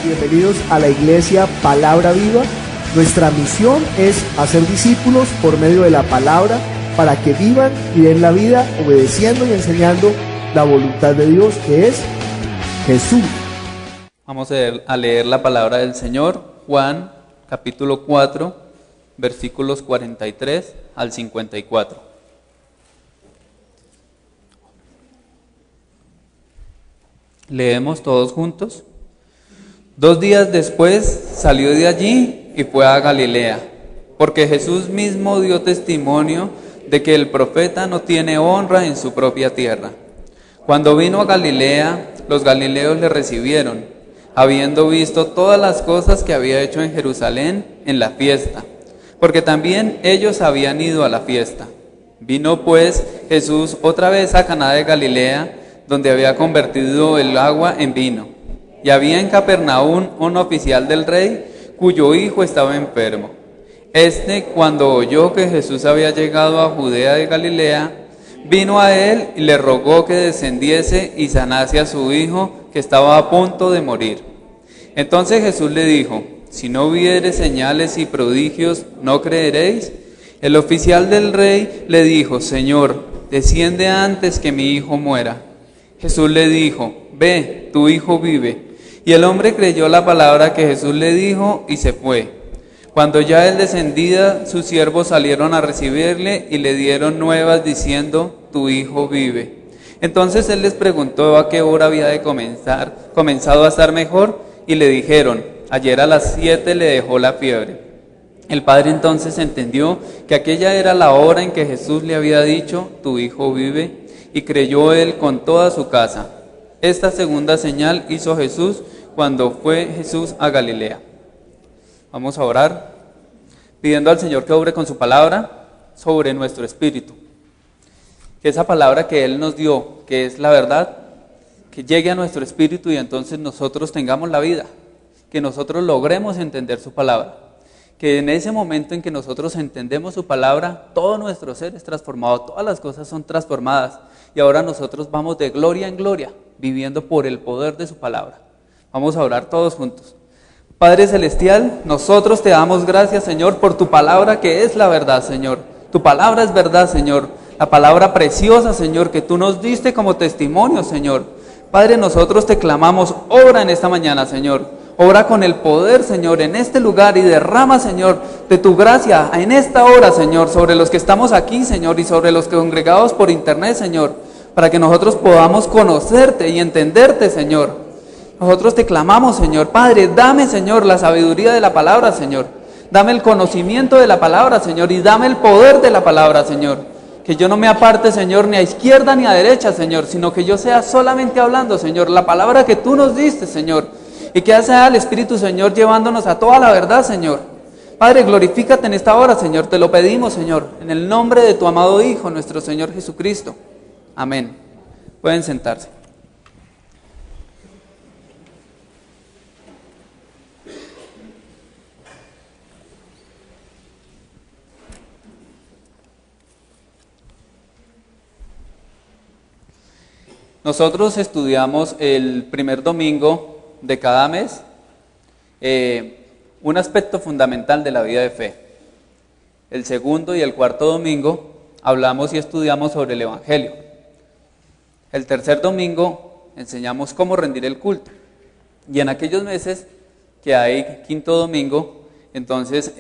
Bienvenidos a la iglesia Palabra Viva. Nuestra misión es hacer discípulos por medio de la palabra para que vivan y den la vida obedeciendo y enseñando la voluntad de Dios, que es Jesús. Vamos a leer la palabra del Señor, Juan capítulo 4, versículos 43 al 54. Leemos todos juntos. 2 días después salió de allí y fue a Galilea, porque Jesús mismo dio testimonio de que el profeta no tiene honra en su propia tierra. Cuando vino a Galilea, los galileos le recibieron, habiendo visto todas las cosas que había hecho en Jerusalén en la fiesta, porque también ellos habían ido a la fiesta. Vino pues Jesús otra vez a Caná de Galilea, donde había convertido el agua en vino. Y había en Capernaum un oficial del rey, cuyo hijo estaba enfermo. Cuando oyó que Jesús había llegado a Judea de Galilea, vino a él y le rogó que descendiese y sanase a su hijo, que estaba a punto de morir. Entonces Jesús le dijo: si no viereis señales y prodigios, ¿no creeréis? El oficial del rey le dijo: Señor, desciende antes que mi hijo muera. Jesús le dijo: ve, tu hijo vive. Y el hombre creyó la palabra que Jesús le dijo y se fue. Cuando ya él descendía, sus siervos salieron a recibirle y le dieron nuevas diciendo: tu hijo vive. Entonces él les preguntó a qué hora había de comenzado a estar mejor, y le dijeron: ayer a las 7 le dejó la fiebre. El padre entonces entendió que aquella era la hora en que Jesús le había dicho: tu hijo vive, y creyó él con toda su casa. Esta segunda señal hizo Jesús cuando fue Jesús a Galilea. Vamos a orar, pidiendo al Señor que obre con su palabra sobre nuestro espíritu. Que esa palabra que Él nos dio, que es la verdad, que llegue a nuestro espíritu y entonces nosotros tengamos la vida. Que nosotros logremos entender su palabra. Que en ese momento en que nosotros entendemos su palabra, todo nuestro ser es transformado, todas las cosas son transformadas. Y ahora nosotros vamos de gloria en gloria, viviendo por el poder de su palabra. Vamos a orar todos juntos. Padre Celestial, nosotros te damos gracias, Señor, por tu palabra que es la verdad, Señor. Tu palabra es verdad, Señor. La palabra preciosa, Señor, que tú nos diste como testimonio, Señor. Padre, nosotros te clamamos, obra en esta mañana, Señor. Obra con el poder, Señor, en este lugar y derrama, Señor, de tu gracia en esta hora, Señor, sobre los que estamos aquí, Señor, y sobre los congregados por internet, Señor, para que nosotros podamos conocerte y entenderte, Señor. Nosotros te clamamos, Señor. Padre, dame, Señor, la sabiduría de la palabra, Señor. Dame el conocimiento de la palabra, Señor, y dame el poder de la palabra, Señor. Que yo no me aparte, Señor, ni a izquierda ni a derecha, Señor, sino que yo sea solamente hablando, Señor, la palabra que tú nos diste, Señor. Y que sea el Espíritu, Señor, llevándonos a toda la verdad, Señor. Padre, glorifícate en esta hora, Señor. Te lo pedimos, Señor, en el nombre de tu amado Hijo, nuestro Señor Jesucristo. Amén. Pueden sentarse. Nosotros estudiamos el primer domingo de cada mes un aspecto fundamental de la vida de fe. El segundo y el cuarto domingo hablamos y estudiamos sobre el Evangelio. El tercer domingo enseñamos cómo rendir el culto. Y en aquellos meses que hay quinto domingo, entonces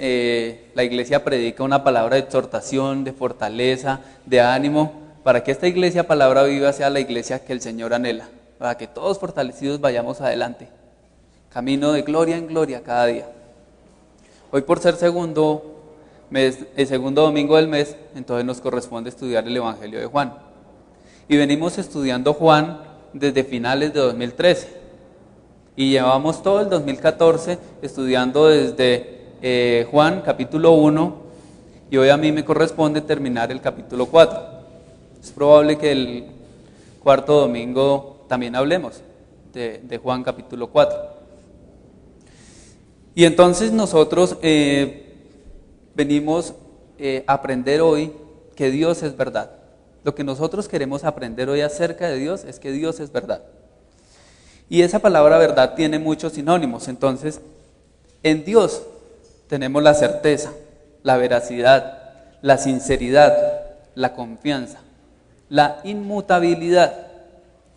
la iglesia predica una palabra de exhortación, de fortaleza, de ánimo, para que esta iglesia Palabra Viva sea la iglesia que el Señor anhela, para que todos fortalecidos vayamos adelante, camino de gloria en gloria cada día. Hoy, por ser segundo domingo del mes, entonces nos corresponde estudiar el Evangelio de Juan. Y venimos estudiando Juan desde finales de 2013. Y llevamos todo el 2014 estudiando desde Juan capítulo 1, y hoy a mí me corresponde terminar el capítulo 4. Es probable que el cuarto domingo también hablemos de Juan capítulo 4. Y entonces nosotros venimos a aprender hoy que Dios es verdad. Lo que nosotros queremos aprender hoy acerca de Dios es que Dios es verdad. Y esa palabra verdad tiene muchos sinónimos. Entonces, en Dios tenemos la certeza, la veracidad, la sinceridad, la confianza, la inmutabilidad,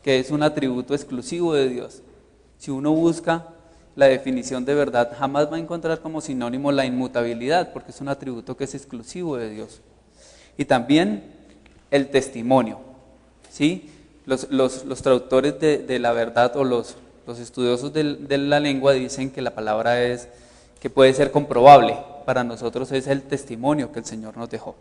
que es un atributo exclusivo de Dios. Si uno busca la definición de verdad, jamás va a encontrar como sinónimo la inmutabilidad, porque es un atributo que es exclusivo de Dios. Y también el testimonio, ¿sí? Los traductores de la verdad o los estudiosos de la lengua dicen que la palabra es que puede ser comprobable. Para nosotros es el testimonio que el Señor nos dejó.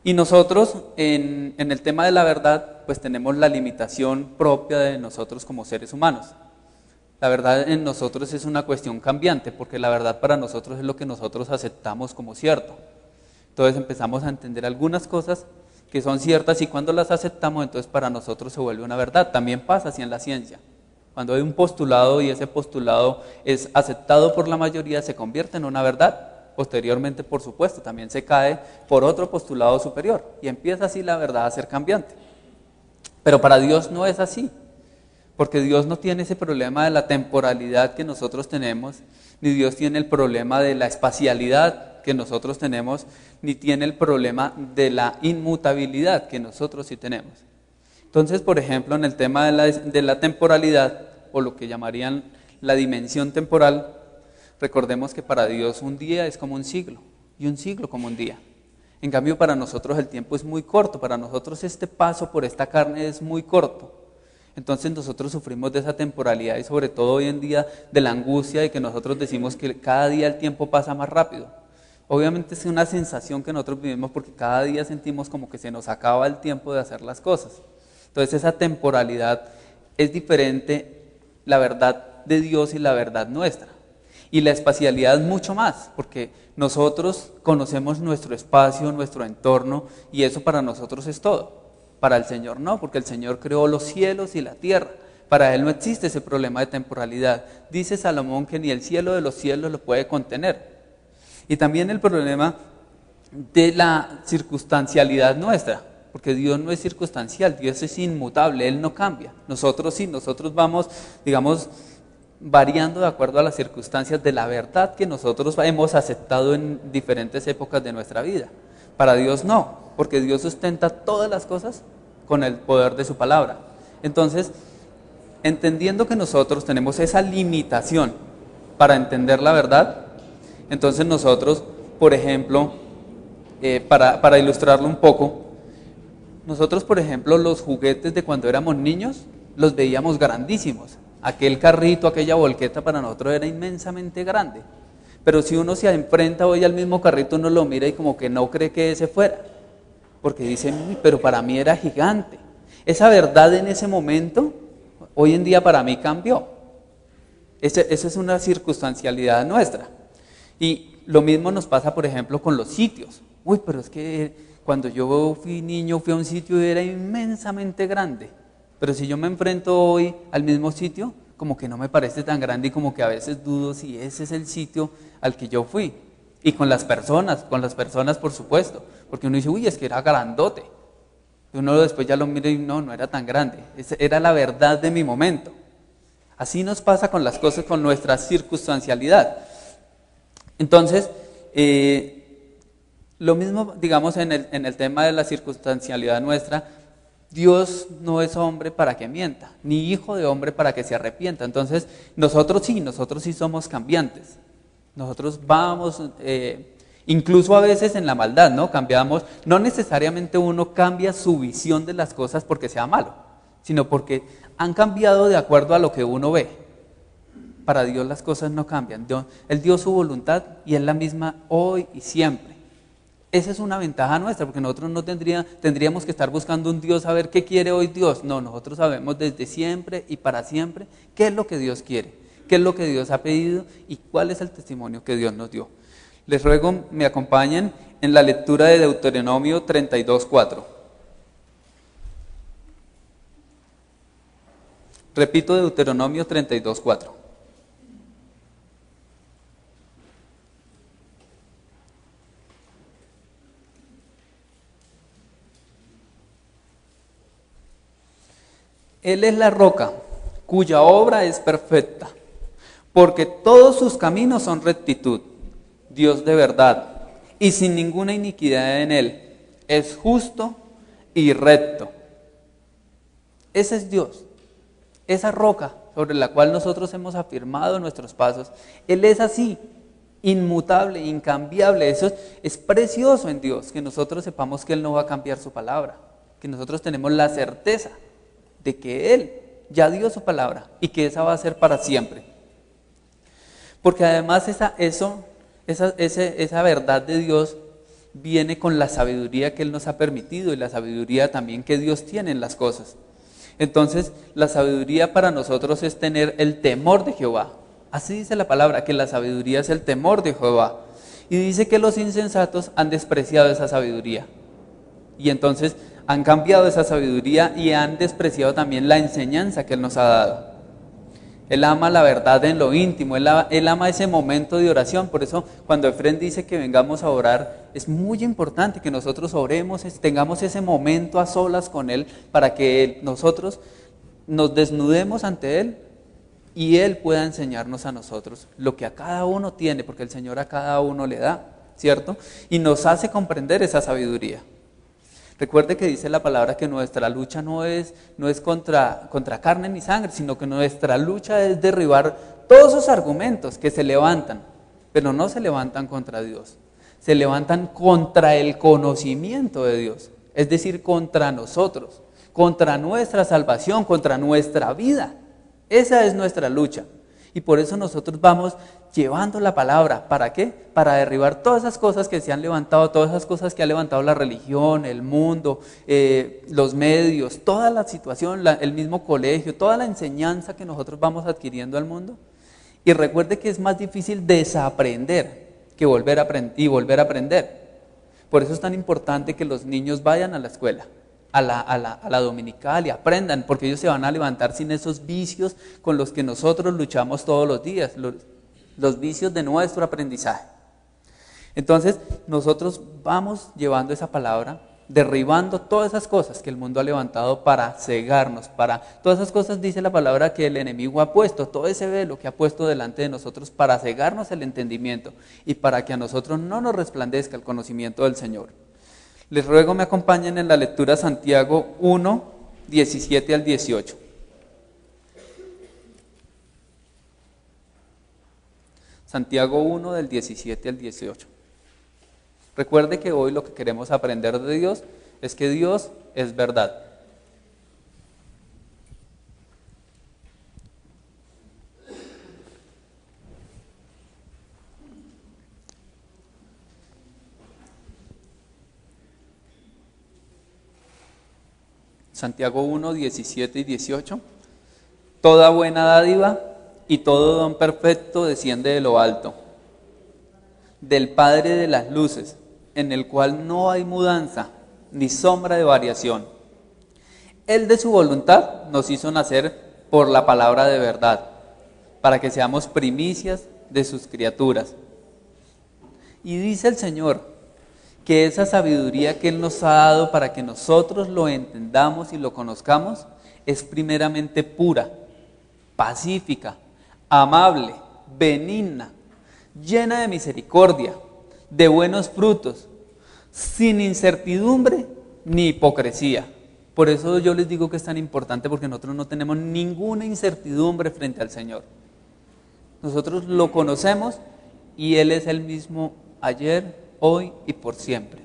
Y nosotros en el tema de la verdad pues tenemos la limitación propia de nosotros como seres humanos. La verdad en nosotros es una cuestión cambiante, porque la verdad para nosotros es lo que nosotros aceptamos como cierto. Entonces empezamos a entender algunas cosas que son ciertas y cuando las aceptamos, entonces para nosotros se vuelve una verdad. También pasa así en la ciencia. Cuando hay un postulado y ese postulado es aceptado por la mayoría, se convierte en una verdad. Posteriormente, por supuesto, también se cae por otro postulado superior y empieza así la verdad a ser cambiante. Pero para Dios no es así, porque Dios no tiene ese problema de la temporalidad que nosotros tenemos, ni Dios tiene el problema de la espacialidad que nosotros tenemos, ni tiene el problema de la inmutabilidad que nosotros sí tenemos. Entonces, por ejemplo, en el tema de la temporalidad, o lo que llamarían la dimensión temporal, recordemos que para Dios un día es como un siglo, y un siglo como un día. En cambio, para nosotros el tiempo es muy corto, para nosotros este paso por esta carne es muy corto. Entonces nosotros sufrimos de esa temporalidad y sobre todo hoy en día de la angustia de que nosotros decimos que cada día el tiempo pasa más rápido. Obviamente es una sensación que nosotros vivimos porque cada día sentimos como que se nos acaba el tiempo de hacer las cosas. Entonces esa temporalidad es diferente, la verdad de Dios y la verdad nuestra. Y la espacialidad mucho más, porque nosotros conocemos nuestro espacio, nuestro entorno, y eso para nosotros es todo. Para el Señor no, porque el Señor creó los cielos y la tierra. Para Él no existe ese problema de temporalidad. Dice Salomón que ni el cielo de los cielos lo puede contener. Y también el problema de la circunstancialidad nuestra, porque Dios no es circunstancial, Dios es inmutable, Él no cambia. Nosotros sí, nosotros vamos, digamos, variando de acuerdo a las circunstancias de la verdad que nosotros hemos aceptado en diferentes épocas de nuestra vida. Para Dios no, porque Dios sustenta todas las cosas con el poder de su palabra. Entonces, entendiendo que nosotros tenemos esa limitación para entender la verdad, entonces nosotros, por ejemplo, para ilustrarlo un poco, nosotros, por ejemplo, los juguetes de cuando éramos niños, los veíamos grandísimos. Aquel carrito, aquella volqueta para nosotros era inmensamente grande. Pero si uno se enfrenta hoy al mismo carrito, uno lo mira y como que no cree que ese fuera. Porque dice, pero para mí era gigante. Esa verdad en ese momento, hoy en día para mí cambió. Esa es una circunstancialidad nuestra. Y lo mismo nos pasa, por ejemplo, con los sitios. Uy, pero es que cuando yo fui niño, fui a un sitio y era inmensamente grande. Pero si yo me enfrento hoy al mismo sitio, como que no me parece tan grande y como que a veces dudo si ese es el sitio al que yo fui. Y con las personas por supuesto. Porque uno dice, uy, es que era grandote. Y uno después ya lo mira y no era tan grande. Esa era la verdad de mi momento. Así nos pasa con las cosas, con nuestra circunstancialidad. Entonces, lo mismo, digamos, en el tema de la circunstancialidad nuestra, Dios no es hombre para que mienta, ni hijo de hombre para que se arrepienta. Entonces, nosotros sí somos cambiantes. Nosotros vamos, incluso a veces en la maldad, ¿no? Cambiamos, no necesariamente uno cambia su visión de las cosas porque sea malo, sino porque han cambiado de acuerdo a lo que uno ve. Para Dios las cosas no cambian. Él dio su voluntad y es la misma hoy y siempre. Esa es una ventaja nuestra, porque nosotros no tendríamos que estar buscando un Dios a ver qué quiere hoy Dios. No, nosotros sabemos desde siempre y para siempre qué es lo que Dios quiere, qué es lo que Dios ha pedido y cuál es el testimonio que Dios nos dio. Les ruego me acompañen en la lectura de Deuteronomio 32:4. Repito, Deuteronomio 32:4. Él es la roca cuya obra es perfecta, porque todos sus caminos son rectitud, Dios de verdad, y sin ninguna iniquidad en él, es justo y recto. Ese es Dios, esa roca sobre la cual nosotros hemos afirmado nuestros pasos. Él es así, inmutable, incambiable. Eso es precioso en Dios, que nosotros sepamos que Él no va a cambiar su palabra, que nosotros tenemos la certeza de que Él ya dio su palabra y que esa va a ser para siempre. Porque además esa verdad de Dios viene con la sabiduría que Él nos ha permitido y la sabiduría también que Dios tiene en las cosas. Entonces, la sabiduría para nosotros es tener el temor de Jehová. Así dice la palabra, que la sabiduría es el temor de Jehová. Y dice que los insensatos han despreciado esa sabiduría. Y entonces han cambiado esa sabiduría y han despreciado también la enseñanza que Él nos ha dado. Él ama la verdad en lo íntimo, Él ama ese momento de oración. Por eso cuando Efrén dice que vengamos a orar, es muy importante que nosotros oremos, tengamos ese momento a solas con Él para que nosotros nos desnudemos ante Él y Él pueda enseñarnos a nosotros lo que a cada uno tiene, porque el Señor a cada uno le da, ¿cierto? Y nos hace comprender esa sabiduría. Recuerde que dice la palabra que nuestra lucha no es contra carne ni sangre, sino que nuestra lucha es derribar todos esos argumentos que se levantan, pero no se levantan contra Dios, se levantan contra el conocimiento de Dios, es decir, contra nosotros, contra nuestra salvación, contra nuestra vida. Esa es nuestra lucha. Y por eso nosotros vamos llevando la palabra. ¿Para qué? Para derribar todas esas cosas que se han levantado, todas esas cosas que ha levantado la religión, el mundo, los medios, toda la situación, el mismo colegio, toda la enseñanza que nosotros vamos adquiriendo al mundo. Y recuerde que es más difícil desaprender que volver a aprender. Por eso es tan importante que los niños vayan a la escuela, a la dominical, y aprendan, porque ellos se van a levantar sin esos vicios con los que nosotros luchamos todos los días, los vicios de nuestro aprendizaje. Entonces nosotros vamos llevando esa palabra, derribando todas esas cosas que el mundo ha levantado para cegarnos, todas esas cosas, dice la palabra, que el enemigo ha puesto, todo ese velo que ha puesto delante de nosotros para cegarnos el entendimiento y para que a nosotros no nos resplandezca el conocimiento del Señor. Les ruego me acompañen en la lectura Santiago 1, 17 al 18. Santiago 1, del 17 al 18. Recuerde que hoy lo que queremos aprender de Dios es que Dios es verdad. Santiago 1, 17 y 18. Toda buena dádiva y todo don perfecto desciende de lo alto, del Padre de las luces, en el cual no hay mudanza ni sombra de variación. Él de su voluntad nos hizo nacer por la palabra de verdad, para que seamos primicias de sus criaturas. Y dice el Señor que esa sabiduría que Él nos ha dado para que nosotros lo entendamos y lo conozcamos es primeramente pura, pacífica, amable, benigna, llena de misericordia, de buenos frutos, sin incertidumbre ni hipocresía. Por eso yo les digo que es tan importante, porque nosotros no tenemos ninguna incertidumbre frente al Señor. Nosotros lo conocemos y Él es el mismo ayer, hoy y por siempre.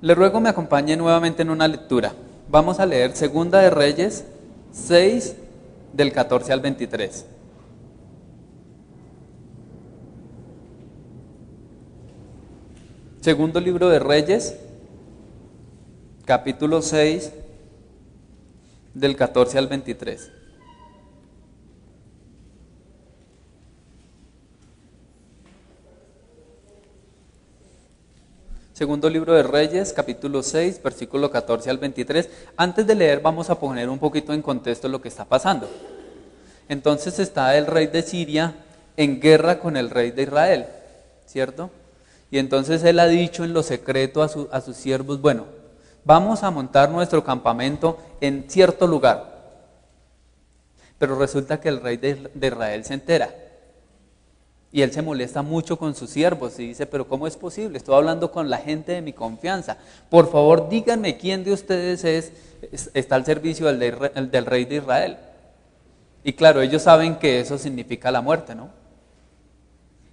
Les ruego me acompañe nuevamente en una lectura. Vamos a leer Segunda de Reyes 6, del 14 al 23. Segundo libro de Reyes, capítulo 6, del 14 al 23. Segundo libro de Reyes, capítulo 6, versículo 14 al 23. Antes de leer vamos a poner un poquito en contexto lo que está pasando. Entonces está el rey de Siria en guerra con el rey de Israel, ¿cierto? Y entonces él ha dicho en lo secreto a sus siervos, bueno, vamos a montar nuestro campamento en cierto lugar. Pero resulta que el rey de Israel se entera. Y él se molesta mucho con sus siervos y dice, pero ¿cómo es posible? Estoy hablando con la gente de mi confianza. Por favor, díganme quién de ustedes está al servicio del rey de Israel. Y claro, ellos saben que eso significa la muerte, ¿no?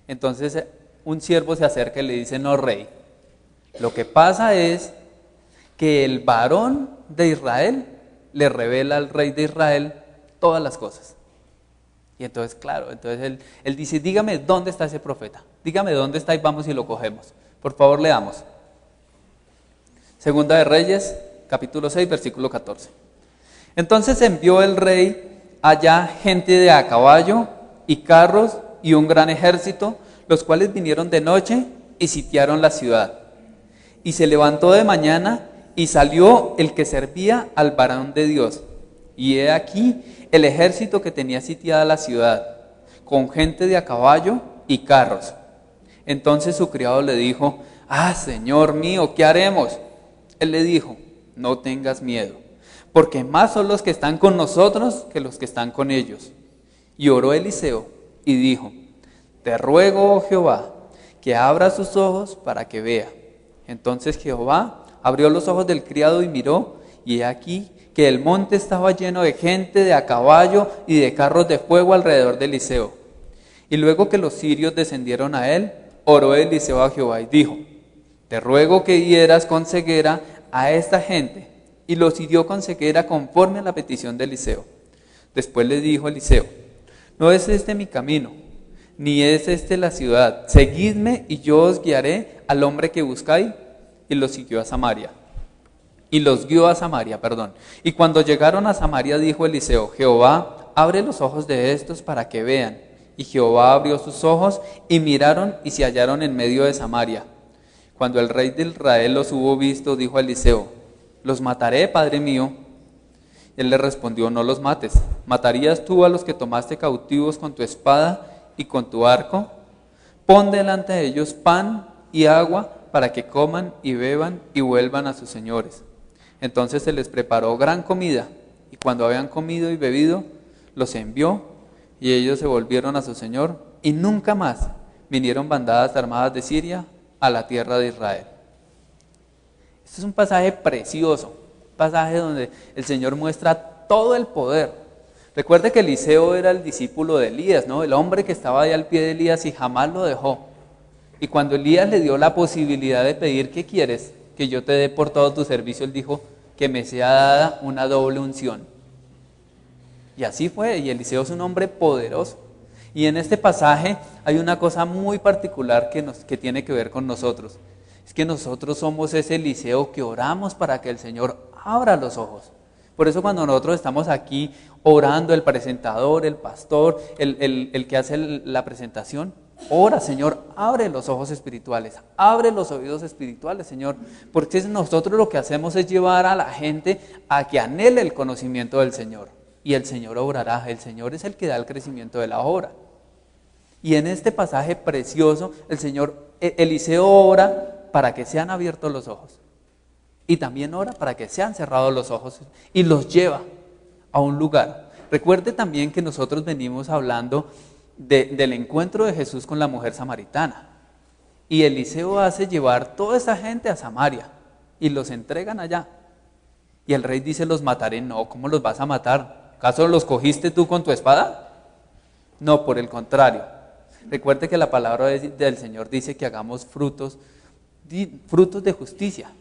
Entonces un siervo se acerca y le dice, no, rey, lo que pasa es que el varón de Israel le revela al rey de Israel todas las cosas. Y entonces, claro, él dice, dígame dónde está ese profeta, dígame dónde está y vamos y lo cogemos. Por favor, leamos. Segunda de Reyes, capítulo 6, versículo 14. Entonces envió el rey allá gente de a caballo y carros y un gran ejército, los cuales vinieron de noche y sitiaron la ciudad. Y se levantó de mañana y salió el que servía al varón de Dios. Y he aquí el ejército que tenía sitiada la ciudad, con gente de a caballo y carros. Entonces su criado le dijo, Señor mío, ¿qué haremos? Él le dijo, no tengas miedo, porque más son los que están con nosotros que los que están con ellos. Y oró Eliseo y dijo, te ruego, oh Jehová, que abra sus ojos para que vea. Entonces Jehová abrió los ojos del criado y miró, y he aquí que el monte estaba lleno de gente de a caballo y de carros de fuego alrededor de Eliseo. Y luego que los sirios descendieron a él, oró Eliseo a Jehová y dijo, te ruego que hieras con ceguera a esta gente. Y los hirió con ceguera conforme a la petición de Eliseo. Después le dijo Eliseo, no es este mi camino, ni es este la ciudad. Seguidme y yo os guiaré al hombre que buscáis. Y los siguió a Samaria. Y los guió a Samaria, Y cuando llegaron a Samaria dijo Eliseo, Jehová, abre los ojos de estos para que vean. Y Jehová abrió sus ojos y miraron y se hallaron en medio de Samaria. Cuando el rey de Israel los hubo visto, dijo a Eliseo, ¿los mataré, padre mío? Él le respondió, no los mates. ¿Matarías tú a los que tomaste cautivos con tu espada y con tu arco? Pon delante de ellos pan y agua para que coman y beban y vuelvan a sus señores. Entonces se les preparó gran comida, y cuando habían comido y bebido, los envió, y ellos se volvieron a su señor, y nunca más vinieron bandadas armadas de Siria a la tierra de Israel. Este es un pasaje precioso, un pasaje donde el Señor muestra todo el poder. Recuerde que Eliseo era el discípulo de Elías, ¿no? El hombre que estaba ahí al pie de Elías y jamás lo dejó. Y cuando Elías le dio la posibilidad de pedir, ¿qué quieres? Que yo te dé por todo tu servicio, él dijo, que me sea dada una doble unción. Y así fue, y Eliseo es un hombre poderoso. Y en este pasaje hay una cosa muy particular que tiene que ver con nosotros. Es que nosotros somos ese Eliseo que oramos para que el Señor abra los ojos. Por eso cuando nosotros estamos aquí orando, el presentador, el pastor, el que hace la presentación, ora, Señor, abre los ojos espirituales, abre los oídos espirituales, Señor, porque nosotros lo que hacemos es llevar a la gente a que anhele el conocimiento del Señor, y el Señor obrará. El Señor es el que da el crecimiento de la obra. Y en este pasaje precioso, el Señor, Eliseo ora para que sean abiertos los ojos, y también ora para que sean cerrados los ojos, y los lleva a un lugar. Recuerde también que nosotros venimos hablando del encuentro de Jesús con la mujer samaritana, y Eliseo hace llevar toda esa gente a Samaria y los entregan allá, y el rey dice, los mataré. No, ¿cómo los vas a matar? ¿Acaso los cogiste tú con tu espada? No, por el contrario. Recuerde que la palabra del Señor dice que hagamos frutos de justicia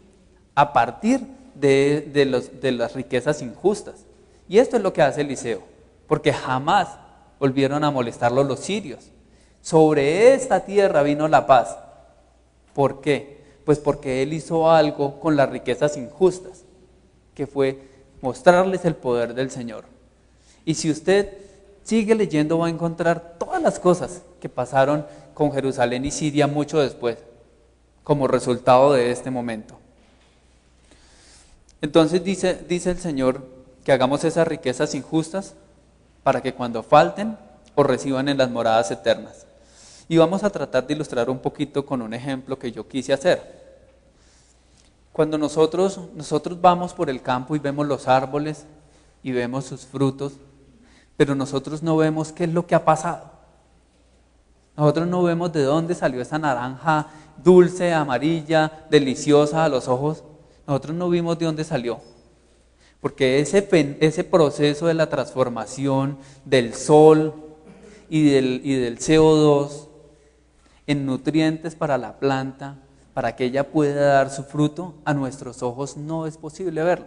a partir de las riquezas injustas, y esto es lo que hace Eliseo, porque jamás volvieron a molestarlo los sirios. Sobre esta tierra vino la paz. ¿Por qué? Pues porque él hizo algo con las riquezas injustas, que fue mostrarles el poder del Señor. Y si usted sigue leyendo, va a encontrar todas las cosas que pasaron con Jerusalén y Siria mucho después, como resultado de este momento. Entonces dice el Señor que hagamos esas riquezas injustas para que cuando falten o reciban en las moradas eternas. Y vamos a tratar de ilustrar un poquito con un ejemplo que yo quise hacer. Cuando nosotros vamos por el campo y vemos los árboles y vemos sus frutos, pero nosotros no vemos qué es lo que ha pasado. Nosotros no vemos de dónde salió esa naranja dulce, amarilla, deliciosa a los ojos. Nosotros no vimos de dónde salió. Porque ese proceso de la transformación del sol y del CO2 en nutrientes para la planta, para que ella pueda dar su fruto, a nuestros ojos no es posible verlo.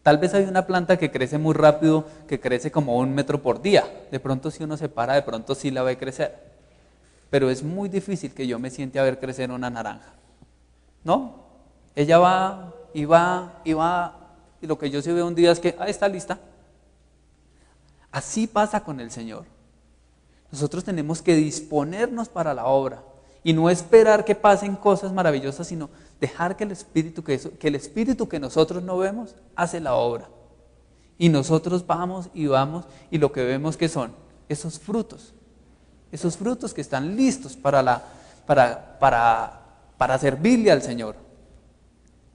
Tal vez hay una planta que crece muy rápido, que crece como 1 metro por día. De pronto si uno se para, de pronto sí la ve crecer. Pero es muy difícil que yo me siente a ver crecer una naranja. ¿No? Ella va y va y va, y lo que yo sí veo un día es que, está lista. Así pasa con el Señor. Nosotros tenemos que disponernos para la obra y no esperar que pasen cosas maravillosas, sino dejar que el Espíritu que nosotros no vemos hace la obra. Y nosotros vamos y lo que vemos que son esos frutos que están listos para servirle al Señor.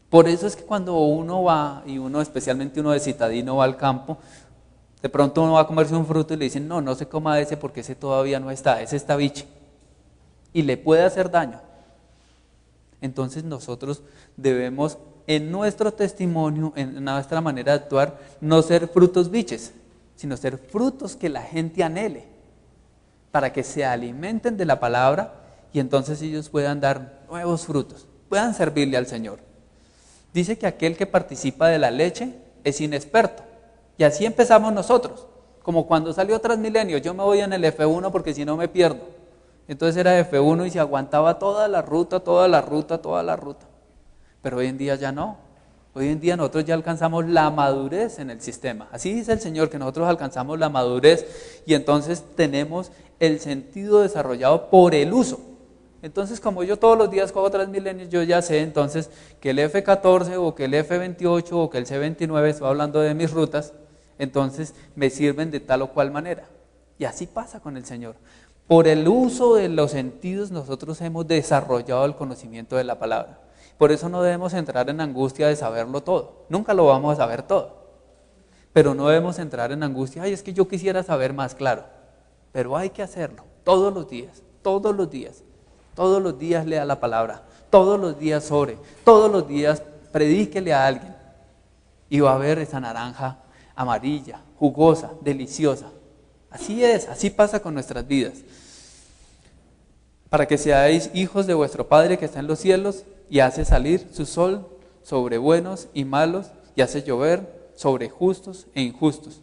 Por eso es que cuando uno va, y especialmente uno de citadino va al campo, de pronto uno va a comerse un fruto y le dicen, no se coma ese porque ese todavía no está, ese está biche. Y le puede hacer daño. Entonces nosotros debemos, en nuestro testimonio, en nuestra manera de actuar, no ser frutos biches, sino ser frutos que la gente anhele, para que se alimenten de la palabra y entonces ellos puedan dar nuevos frutos, puedan servirle al Señor. Dice que aquel que participa de la leche es inexperto. Y así empezamos nosotros, como cuando salió Transmilenio, yo me voy en el F1 porque si no me pierdo. Entonces era F1 y se aguantaba toda la ruta. Pero hoy en día ya no. Hoy en día nosotros ya alcanzamos la madurez en el sistema. Así dice el Señor, que nosotros alcanzamos la madurez y entonces tenemos el sentido desarrollado por el uso. Entonces, como yo todos los días cojo Transmilenio, yo ya sé entonces que el F14 o que el F28 o que el C29, estoy hablando de mis rutas, entonces me sirven de tal o cual manera. Y así pasa con el Señor. Por el uso de los sentidos nosotros hemos desarrollado el conocimiento de la palabra. Por eso no debemos entrar en angustia de saberlo todo. Nunca lo vamos a saber todo. Pero no debemos entrar en angustia, es que yo quisiera saber más, claro. Pero hay que hacerlo todos los días. Todos los días lea la palabra. Todos los días ore. Todos los días predíquele a alguien. Y va a ver esa naranja amarilla, jugosa, deliciosa. Así es, así pasa con nuestras vidas. Para que seáis hijos de vuestro Padre que está en los cielos, y hace salir su sol sobre buenos y malos, y hace llover sobre justos e injustos.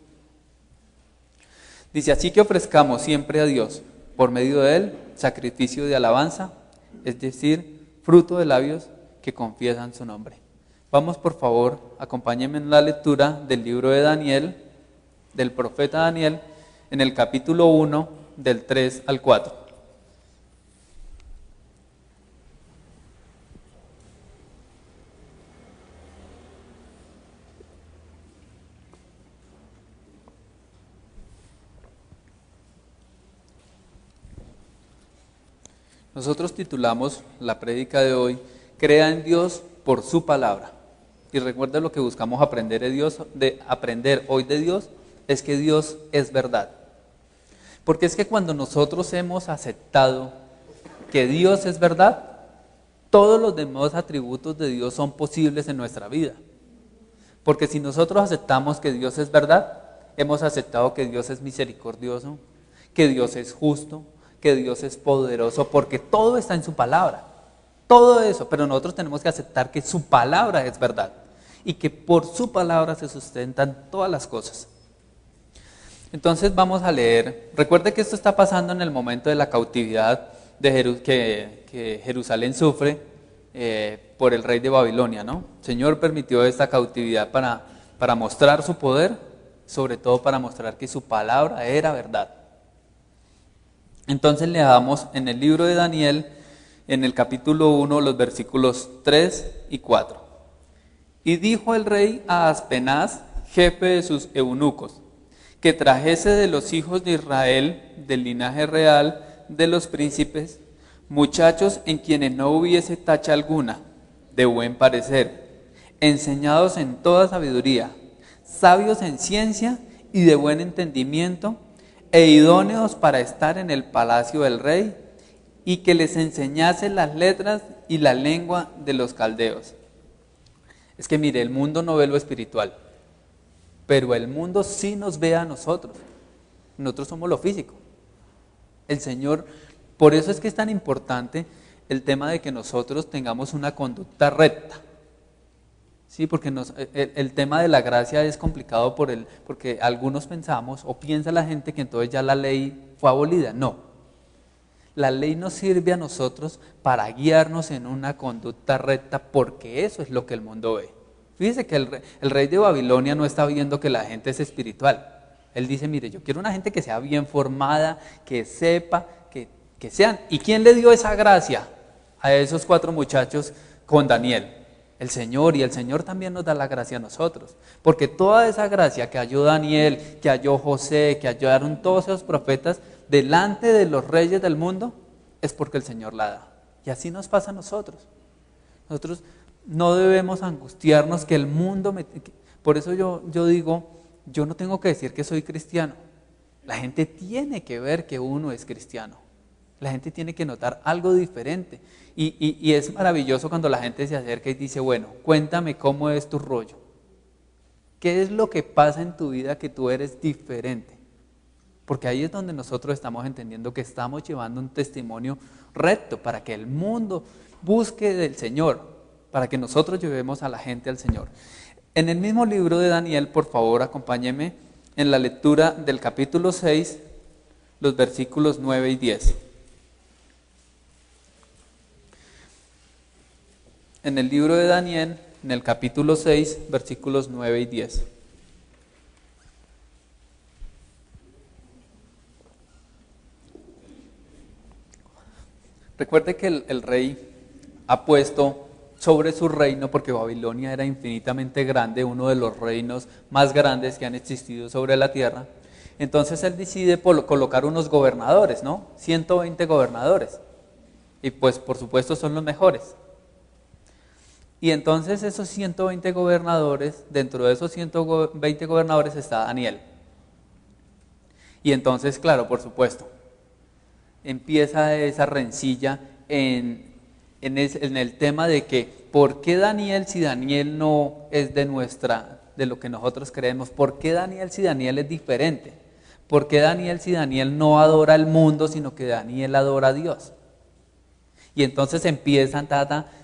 Dice, así que ofrezcamos siempre a Dios, por medio de Él, sacrificio de alabanza, es decir, fruto de labios que confiesan su nombre. Vamos, por favor, acompáñenme en la lectura del libro de Daniel, del profeta Daniel, en el capítulo 1, del 3 al 4. Nosotros titulamos la prédica de hoy, Crea en Dios por su palabra. Y recuerda, lo que buscamos aprender hoy de Dios es que Dios es verdad. Porque es que cuando nosotros hemos aceptado que Dios es verdad, todos los demás atributos de Dios son posibles en nuestra vida. Porque si nosotros aceptamos que Dios es verdad, hemos aceptado que Dios es misericordioso, que Dios es justo, que Dios es poderoso, porque todo está en su palabra. Todo eso, pero nosotros tenemos que aceptar que su palabra es verdad y que por su palabra se sustentan todas las cosas. Entonces vamos a leer. Recuerde que esto está pasando en el momento de la cautividad que Jerusalén sufre por el rey de Babilonia, ¿no? El Señor permitió esta cautividad para mostrar su poder, sobre todo para mostrar que su palabra era verdad. Entonces leamos en el libro de Daniel, en el capítulo 1, los versículos 3 y 4. Y dijo el rey a Aspenaz, jefe de sus eunucos, que trajese de los hijos de Israel, del linaje real, de los príncipes, muchachos en quienes no hubiese tacha alguna, de buen parecer, enseñados en toda sabiduría, sabios en ciencia y de buen entendimiento, e idóneos para estar en el palacio del rey, y que les enseñase las letras y la lengua de los caldeos. Es que mire, el mundo no ve lo espiritual, pero el mundo sí nos ve a nosotros. Nosotros somos lo físico. El Señor, por eso es que es tan importante el tema de que nosotros tengamos una conducta recta. Sí, porque el tema de la gracia es complicado porque algunos pensamos o piensa la gente que entonces ya la ley fue abolida. No, la ley nos sirve a nosotros para guiarnos en una conducta recta, porque eso es lo que el mundo ve. Fíjese que el rey de Babilonia no está viendo que la gente es espiritual. Él dice, mire, yo quiero una gente que sea bien formada, que sepa, que sean. ¿Y quién le dio esa gracia a esos 4 muchachos con Daniel? El Señor, y el Señor también nos da la gracia a nosotros, porque toda esa gracia que halló Daniel, que halló José, que hallaron todos esos profetas delante de los reyes del mundo, es porque el Señor la da. Y así nos pasa a nosotros. Nosotros no debemos angustiarnos que el mundo por eso yo digo, yo no tengo que decir que soy cristiano. La gente tiene que ver que uno es cristiano. La gente tiene que notar algo diferente. Y es maravilloso cuando la gente se acerca y dice, bueno, cuéntame cómo es tu rollo. ¿Qué es lo que pasa en tu vida que tú eres diferente? Porque ahí es donde nosotros estamos entendiendo que estamos llevando un testimonio recto para que el mundo busque del Señor, para que nosotros llevemos a la gente al Señor. En el mismo libro de Daniel, por favor, acompáñeme en la lectura del capítulo 6, los versículos 9 y 10. En el libro de Daniel, en el capítulo 6, versículos 9 y 10. Recuerde que el rey ha puesto sobre su reino, porque Babilonia era infinitamente grande, uno de los reinos más grandes que han existido sobre la tierra. Entonces él decide colocar unos gobernadores, ¿no? 120 gobernadores. Y pues por supuesto son los mejores. Y entonces esos 120 gobernadores, dentro de esos 120 gobernadores está Daniel. Y entonces, claro, por supuesto, empieza esa rencilla en el tema de que, ¿por qué Daniel si Daniel no es de lo que nosotros creemos? ¿Por qué Daniel si Daniel es diferente? ¿Por qué Daniel si Daniel no adora al mundo, sino que Daniel adora a Dios? Y entonces empiezan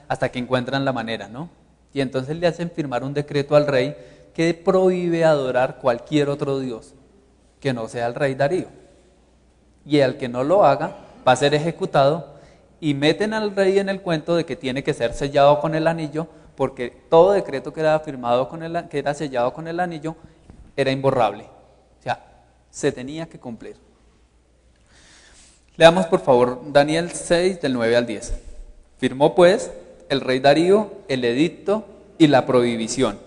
hasta que encuentran la manera, ¿no? Y entonces le hacen firmar un decreto al rey que prohíbe adorar cualquier otro Dios que no sea el rey Darío. Y el que no lo haga va a ser ejecutado, y meten al rey en el cuento de que tiene que ser sellado con el anillo, porque todo decreto que era firmado que era sellado con el anillo era imborrable. O sea, se tenía que cumplir. Leamos por favor Daniel 6 del 9 al 10. Firmó pues el rey Darío el edicto y la prohibición.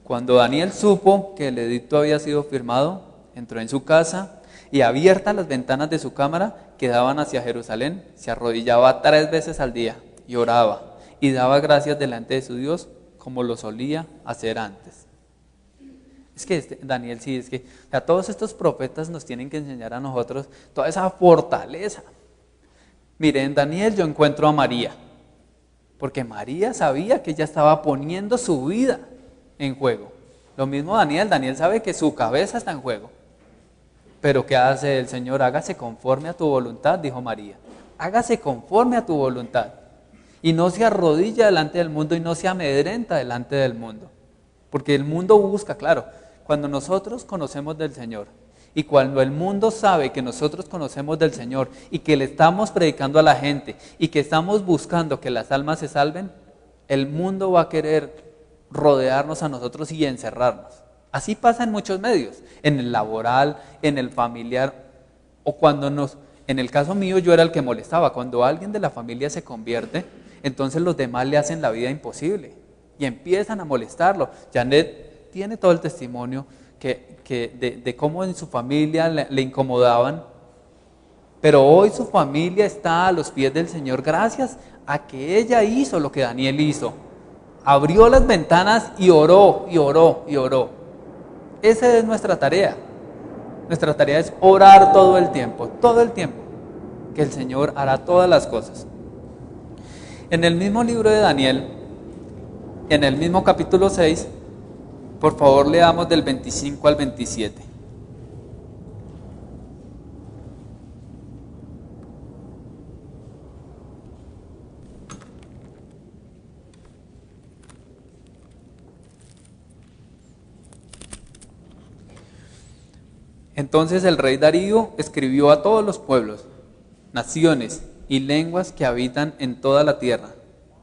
Cuando Daniel supo que el edicto había sido firmado, entró en su casa y, abiertas las ventanas de su cámara que daban hacia Jerusalén, se arrodillaba 3 veces al día y oraba y daba gracias delante de su Dios como lo solía hacer antes. Es que Daniel sí, es que todos estos profetas nos tienen que enseñar a nosotros toda esa fortaleza. Mire, en Daniel yo encuentro a María, porque María sabía que ella estaba poniendo su vida en juego. Lo mismo Daniel sabe que su cabeza está en juego. Pero ¿qué hace el Señor? Hágase conforme a tu voluntad, dijo María. Hágase conforme a tu voluntad. Y no se arrodilla delante del mundo y no se amedrenta delante del mundo. Porque el mundo busca, claro, cuando nosotros conocemos del Señor y cuando el mundo sabe que nosotros conocemos del Señor y que le estamos predicando a la gente y que estamos buscando que las almas se salven, el mundo va a querer rodearnos a nosotros y encerrarnos. Así pasa en muchos medios, en el laboral, en el familiar, o cuando en el caso mío yo era el que molestaba. Cuando alguien de la familia se convierte, entonces los demás le hacen la vida imposible y empiezan a molestarlo. Janet tiene todo el testimonio de cómo en su familia le incomodaban, pero hoy su familia está a los pies del Señor gracias a que ella hizo lo que Daniel hizo. Abrió las ventanas y oró, y oró, y oró. Esa es nuestra tarea. Nuestra tarea es orar todo el tiempo, que el Señor hará todas las cosas. En el mismo libro de Daniel, en el mismo capítulo 6, por favor leamos del 25 al 27. Entonces el rey Darío escribió a todos los pueblos, naciones y lenguas que habitan en toda la tierra: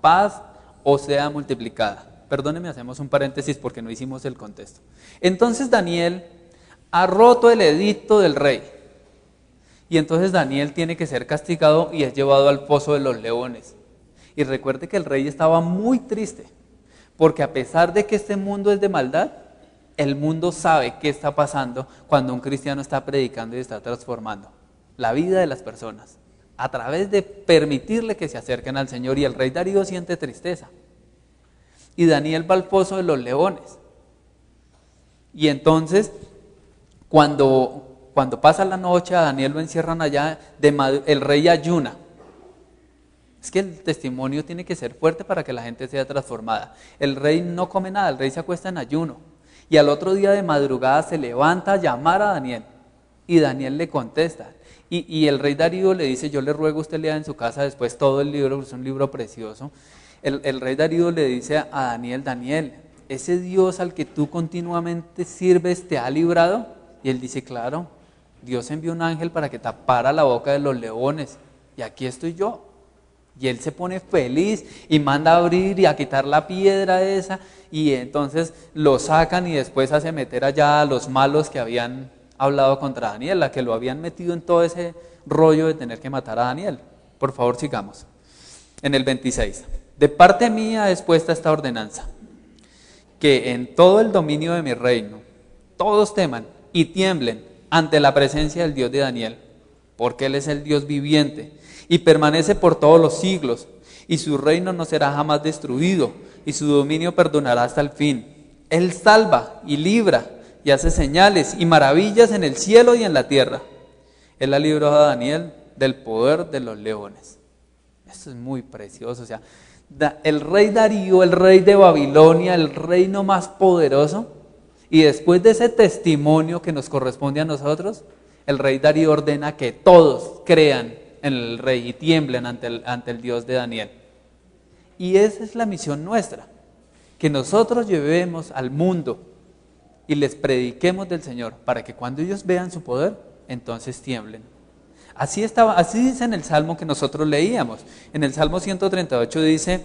paz os sea multiplicada. Perdónenme, hacemos un paréntesis porque no hicimos el contexto. Entonces Daniel ha roto el edicto del rey. Y entonces Daniel tiene que ser castigado y es llevado al foso de los leones. Y recuerde que el rey estaba muy triste, porque a pesar de que este mundo es de maldad, el mundo sabe qué está pasando cuando un cristiano está predicando y está transformando la vida de las personas a través de permitirle que se acerquen al Señor. Y el rey Darío siente tristeza. Y Daniel va al foso de los leones. Y entonces, cuando pasa la noche, a Daniel lo encierran allá, el rey ayuna. Es que el testimonio tiene que ser fuerte para que la gente sea transformada. El rey no come nada, el rey se acuesta en ayuno. Y al otro día de madrugada se levanta a llamar a Daniel. Y Daniel le contesta. Y el rey Darío le dice: yo le ruego usted lea en su casa después todo el libro, es un libro precioso. El rey Darío le dice a Daniel: Daniel, ¿ese Dios al que tú continuamente sirves te ha librado? Y él dice: claro, Dios envió un ángel para que tapara la boca de los leones. Y aquí estoy yo. Y él se pone feliz y manda a abrir y a quitar la piedra esa. Y entonces lo sacan y después hace meter allá a los malos que habían hablado contra Daniel, la que lo habían metido en todo ese rollo de tener que matar a Daniel. Por favor, sigamos. En el 26. De parte mía es puesta esta ordenanza: que en todo el dominio de mi reino todos teman y tiemblen ante la presencia del Dios de Daniel, porque Él es el Dios viviente y permanece por todos los siglos, y su reino no será jamás destruido, y su dominio perdurará hasta el fin. Él salva y libra y hace señales y maravillas en el cielo y en la tierra. Él ha librado a Daniel del poder de los leones. Eso es muy precioso. O sea, el rey Darío, el rey de Babilonia, el reino más poderoso, y después de ese testimonio que nos corresponde a nosotros, el rey Darío ordena que todos crean en el rey y tiemblen ante el Dios de Daniel. Y esa es la misión nuestra, que nosotros llevemos al mundo y les prediquemos del Señor, para que cuando ellos vean su poder, entonces tiemblen. Así dice en el Salmo que nosotros leíamos. En el Salmo 138 dice,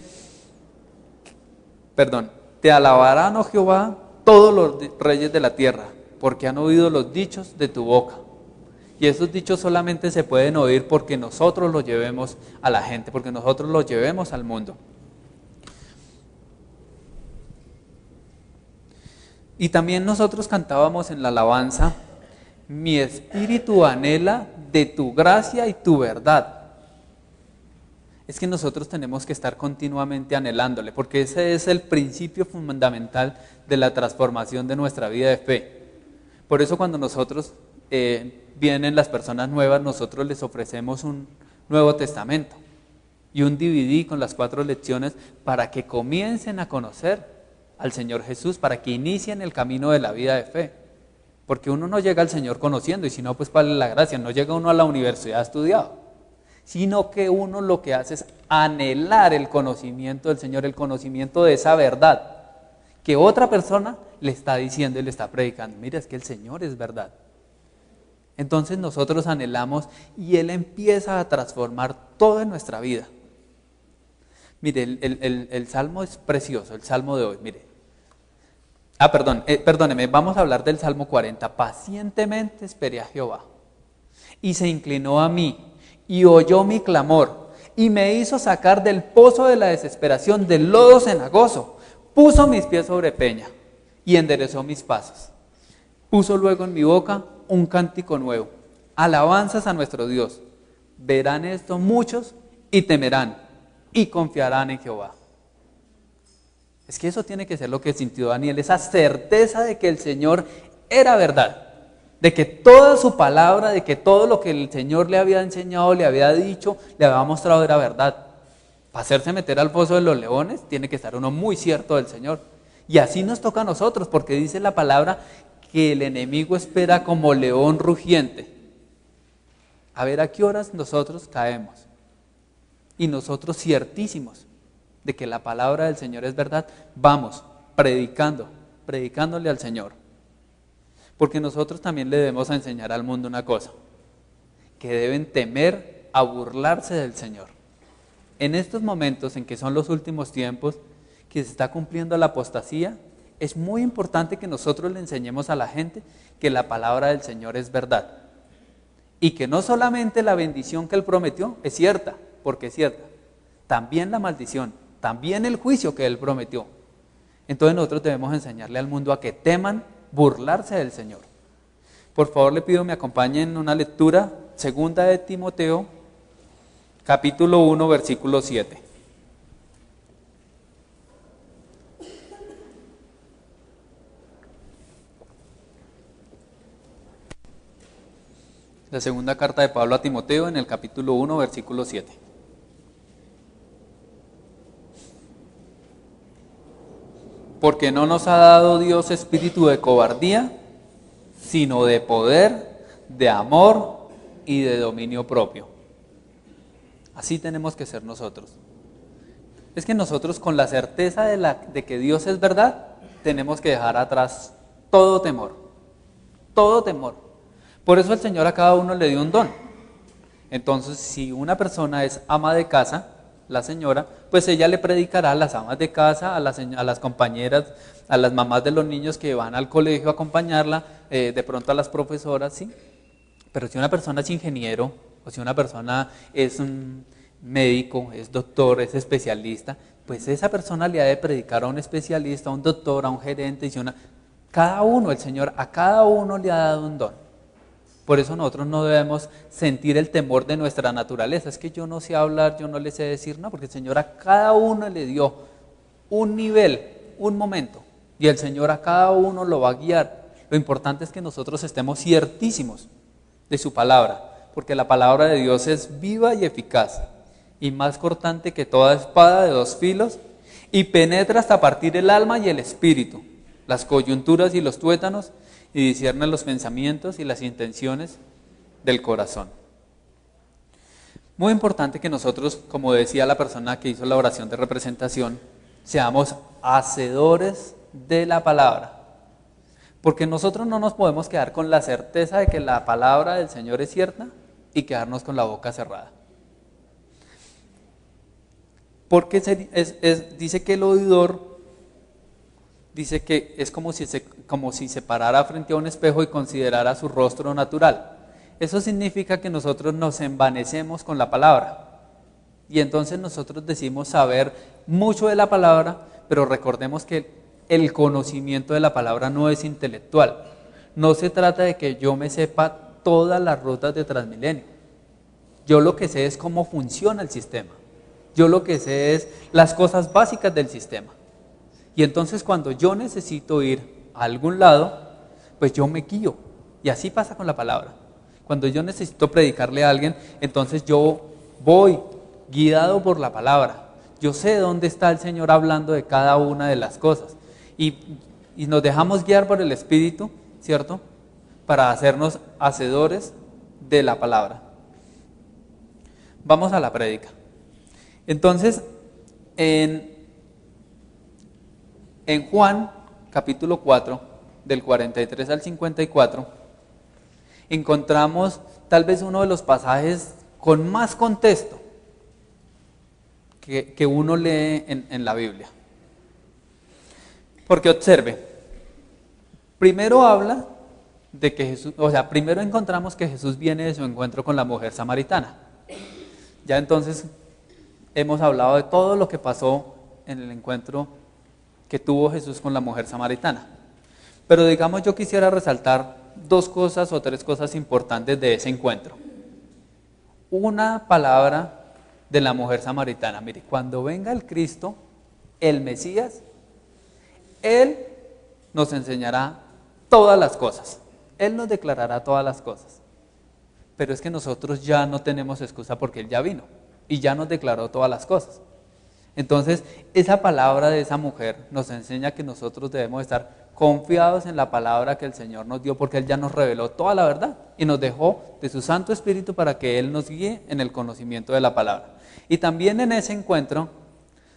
te alabarán, oh Jehová, todos los reyes de la tierra, porque han oído los dichos de tu boca. Y esos dichos solamente se pueden oír porque nosotros los llevemos a la gente, porque nosotros los llevemos al mundo. Y también nosotros cantábamos en la alabanza: mi espíritu anhela de tu gracia y tu verdad. Es que nosotros tenemos que estar continuamente anhelándole, porque ese es el principio fundamental de la transformación de nuestra vida de fe. Por eso cuando nosotros vienen las personas nuevas, nosotros les ofrecemos un Nuevo Testamento y un DVD con las 4 lecciones para que comiencen a conocer al Señor Jesús, para que inicien el camino de la vida de fe. Porque uno no llega al Señor conociendo, y si no, pues ¿cuál es la gracia? No llega uno a la universidad estudiado, sino que uno lo que hace es anhelar el conocimiento del Señor, el conocimiento de esa verdad que otra persona le está diciendo y le está predicando. Mira, es que el Señor es verdad. Entonces nosotros anhelamos y Él empieza a transformar toda nuestra vida. Mire, el Salmo es precioso, el Salmo de hoy, mire. Perdóneme, vamos a hablar del Salmo 40. Pacientemente esperé a Jehová, y se inclinó a mí, y oyó mi clamor, y me hizo sacar del pozo de la desesperación, del lodo cenagoso. Puso mis pies sobre peña, y enderezó mis pasos. Puso luego en mi boca un cántico nuevo, alabanzas a nuestro Dios. Verán esto muchos, y temerán, y confiarán en Jehová. Es que eso tiene que ser lo que sintió Daniel, esa certeza de que el Señor era verdad, de que toda su palabra, de que todo lo que el Señor le había enseñado, le había dicho, le había mostrado era verdad. Para hacerse meter al foso de los leones, tiene que estar uno muy cierto del Señor. Y así nos toca a nosotros, porque dice la palabra que el enemigo espera como león rugiente. A ver a qué horas nosotros caemos. Y nosotros ciertísimos de que la palabra del Señor es verdad, vamos predicándole al Señor. Porque nosotros también le debemos enseñar al mundo una cosa, que deben temer a burlarse del Señor. En estos momentos en que son los últimos tiempos, que se está cumpliendo la apostasía, es muy importante que nosotros le enseñemos a la gente que la palabra del Señor es verdad. Y que no solamente la bendición que Él prometió es cierta, porque es cierta, también la maldición, también el juicio que Él prometió. Entonces nosotros debemos enseñarle al mundo a que teman burlarse del Señor. Por favor, le pido me acompañen en una lectura, segunda de Timoteo, capítulo 1, versículo 7. La segunda carta de Pablo a Timoteo en el capítulo 1, versículo 7. Porque no nos ha dado Dios espíritu de cobardía, sino de poder, de amor y de dominio propio. Así tenemos que ser nosotros. Es que nosotros con la certeza de que Dios es verdad, tenemos que dejar atrás todo temor. Todo temor. Por eso el Señor a cada uno le dio un don. Entonces, si una persona es ama de casa, la señora, pues ella le predicará a las amas de casa, a las compañeras, a las mamás de los niños que van al colegio a acompañarla, de pronto a las profesoras, ¿sí? Pero si una persona es ingeniero, o si una persona es un médico, es doctor, es especialista, pues esa persona le ha de predicar a un especialista, a un doctor, a un gerente, cada uno, el Señor a cada uno le ha dado un don. Por eso nosotros no debemos sentir el temor de nuestra naturaleza. Es que yo no sé hablar, yo no le sé decir, no, porque el Señor a cada uno le dio un nivel, un momento, y el Señor a cada uno lo va a guiar. Lo importante es que nosotros estemos ciertísimos de su palabra, porque la palabra de Dios es viva y eficaz, y más cortante que toda espada de dos filos, y penetra hasta partir el alma y el espíritu, las coyunturas y los tuétanos, y discierne los pensamientos y las intenciones del corazón. Muy importante que nosotros, como decía la persona que hizo la oración de representación, seamos hacedores de la palabra. Porque nosotros no nos podemos quedar con la certeza de que la palabra del Señor es cierta y quedarnos con la boca cerrada. Porque dice que el oidor, dice que es como si se parara frente a un espejo y considerara su rostro natural. Eso significa que nosotros nos envanecemos con la palabra. Y entonces nosotros decimos saber mucho de la palabra, pero recordemos que el conocimiento de la palabra no es intelectual. No se trata de que yo me sepa todas las rutas de Transmilenio. Yo lo que sé es cómo funciona el sistema. Yo lo que sé es las cosas básicas del sistema. Y entonces cuando yo necesito ir a algún lado, pues yo me guío. Y así pasa con la palabra. Cuando yo necesito predicarle a alguien, entonces yo voy guiado por la palabra. Yo sé dónde está el Señor hablando de cada una de las cosas. Y nos dejamos guiar por el Espíritu, ¿cierto? Para hacernos hacedores de la palabra. Vamos a la prédica. Entonces, en Juan, capítulo 4, del 43 al 54, encontramos tal vez uno de los pasajes con más contexto que uno lee en la Biblia. Porque observe, primero habla de que Jesús, primero encontramos que Jesús viene de su encuentro con la mujer samaritana. Ya entonces hemos hablado de todo lo que pasó en el encuentro que tuvo Jesús con la mujer samaritana. Pero digamos, yo quisiera resaltar dos cosas o tres cosas importantes de ese encuentro. Una palabra de la mujer samaritana. Mire, cuando venga el Cristo, el Mesías, Él nos enseñará todas las cosas. Él nos declarará todas las cosas. Pero es que nosotros ya no tenemos excusa porque Él ya vino y ya nos declaró todas las cosas. Entonces, esa palabra de esa mujer nos enseña que nosotros debemos estar confiados en la palabra que el Señor nos dio, porque Él ya nos reveló toda la verdad y nos dejó de su Santo Espíritu para que Él nos guíe en el conocimiento de la palabra. Y también en ese encuentro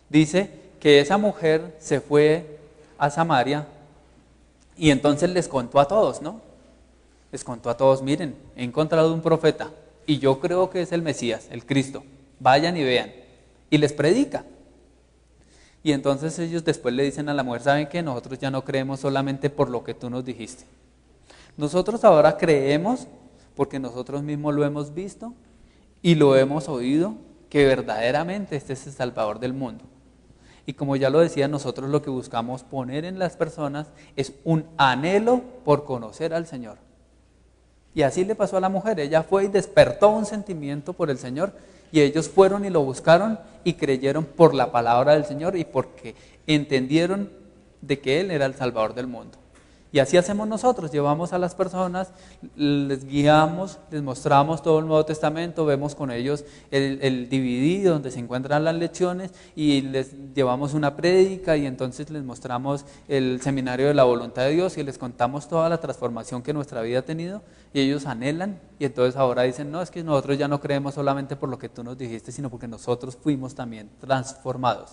dice que esa mujer se fue a Samaria y entonces les contó a todos, ¿no? Les contó a todos, miren, he encontrado un profeta y yo creo que es el Mesías, el Cristo. Vayan y vean. Y les predica. Y entonces ellos después le dicen a la mujer, ¿saben qué? Nosotros ya no creemos solamente por lo que tú nos dijiste. Nosotros ahora creemos porque nosotros mismos lo hemos visto y lo hemos oído, que verdaderamente este es el Salvador del mundo. Y como ya lo decía, nosotros lo que buscamos poner en las personas es un anhelo por conocer al Señor. Y así le pasó a la mujer, ella fue y despertó un sentimiento por el Señor, y ellos fueron y lo buscaron y creyeron por la palabra del Señor y porque entendieron de que Él era el Salvador del mundo. Y así hacemos nosotros, llevamos a las personas, les guiamos, les mostramos todo el Nuevo Testamento, vemos con ellos el DVD donde se encuentran las lecciones y les llevamos una prédica y entonces les mostramos el seminario de la voluntad de Dios y les contamos toda la transformación que nuestra vida ha tenido y ellos anhelan y entonces ahora dicen, no, es que nosotros ya no creemos solamente por lo que tú nos dijiste, sino porque nosotros fuimos también transformados.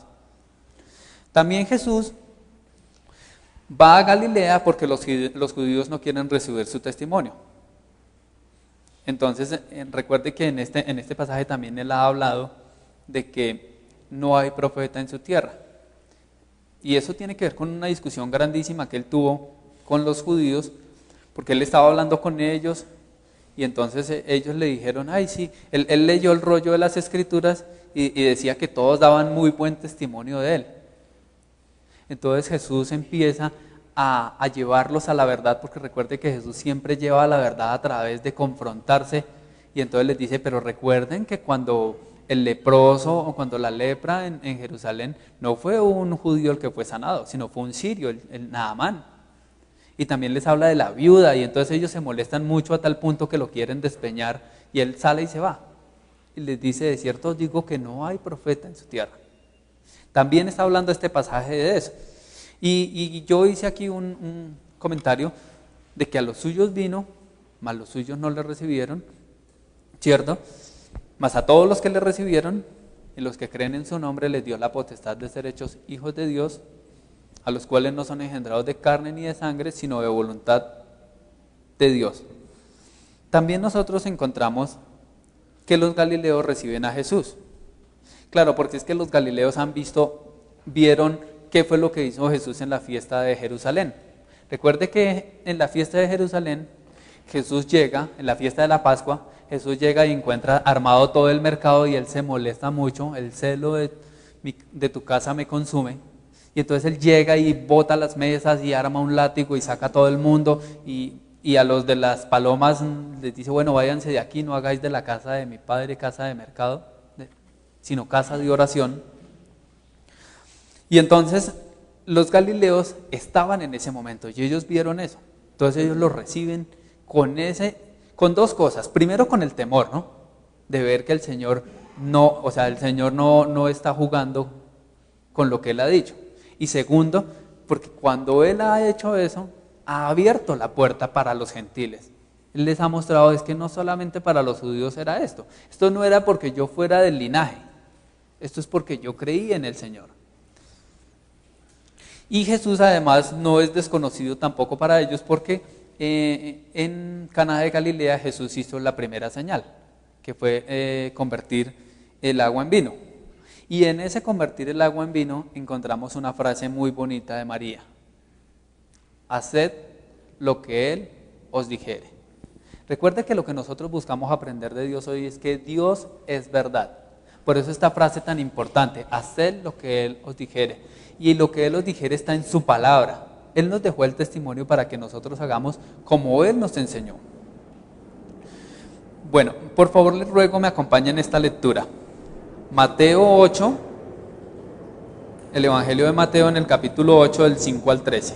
También Jesús va a Galilea porque los judíos no quieren recibir su testimonio. Entonces, recuerde que en este pasaje también él ha hablado de que no hay profeta en su tierra. Y eso tiene que ver con una discusión grandísima que él tuvo con los judíos, porque él estaba hablando con ellos y entonces ellos le dijeron, ay sí, él leyó el rollo de las escrituras y decía que todos daban muy buen testimonio de él. Entonces Jesús empieza a llevarlos a la verdad, porque recuerde que Jesús siempre lleva a la verdad a través de confrontarse, y entonces les dice, pero recuerden que cuando el leproso o cuando la lepra en Jerusalén, no fue un judío el que fue sanado, sino fue un sirio, el Naamán. Y también les habla de la viuda, y entonces ellos se molestan mucho a tal punto que lo quieren despeñar, y él sale y se va. Y les dice, de cierto os digo que no hay profeta en su tierra. También está hablando este pasaje de eso. Y yo hice aquí un comentario de que a los suyos vino, mas los suyos no le recibieron, ¿cierto? Mas a todos los que le recibieron y los que creen en su nombre les dio la potestad de ser hechos hijos de Dios, a los cuales no son engendrados de carne ni de sangre, sino de voluntad de Dios. También nosotros encontramos que los galileos reciben a Jesús. Claro, porque es que los galileos vieron qué fue lo que hizo Jesús en la fiesta de Jerusalén. Recuerde que en la fiesta de Jerusalén, Jesús llega, en la fiesta de la Pascua, Jesús llega y encuentra armado todo el mercado y él se molesta mucho, el celo de tu casa me consume. Y entonces él llega y bota las mesas y arma un látigo y saca a todo el mundo y a los de las palomas les dice, bueno, váyanse de aquí, no hagáis de la casa de mi padre casa de mercado, sino casa de oración. Y entonces los galileos estaban en ese momento y ellos vieron eso. Entonces ellos lo reciben con dos cosas. Primero con el temor, ¿no? De ver que el Señor no está jugando con lo que Él ha dicho. Y segundo, porque cuando Él ha hecho eso, ha abierto la puerta para los gentiles. Él les ha mostrado es que no solamente para los judíos era esto. Esto no era porque yo fuera del linaje. Esto es porque yo creí en el Señor. Y Jesús además no es desconocido tampoco para ellos porque en Caná de Galilea Jesús hizo la primera señal, que fue convertir el agua en vino. Y en ese convertir el agua en vino encontramos una frase muy bonita de María. Haced lo que Él os dijere. Recuerde que lo que nosotros buscamos aprender de Dios hoy es que Dios es verdad. Por eso esta frase tan importante, haced lo que Él os dijere. Y lo que Él os dijere está en su palabra. Él nos dejó el testimonio para que nosotros hagamos como Él nos enseñó. Bueno, por favor les ruego me acompañen en esta lectura. Mateo 8, el Evangelio de Mateo en el capítulo 8 del 5 al 13.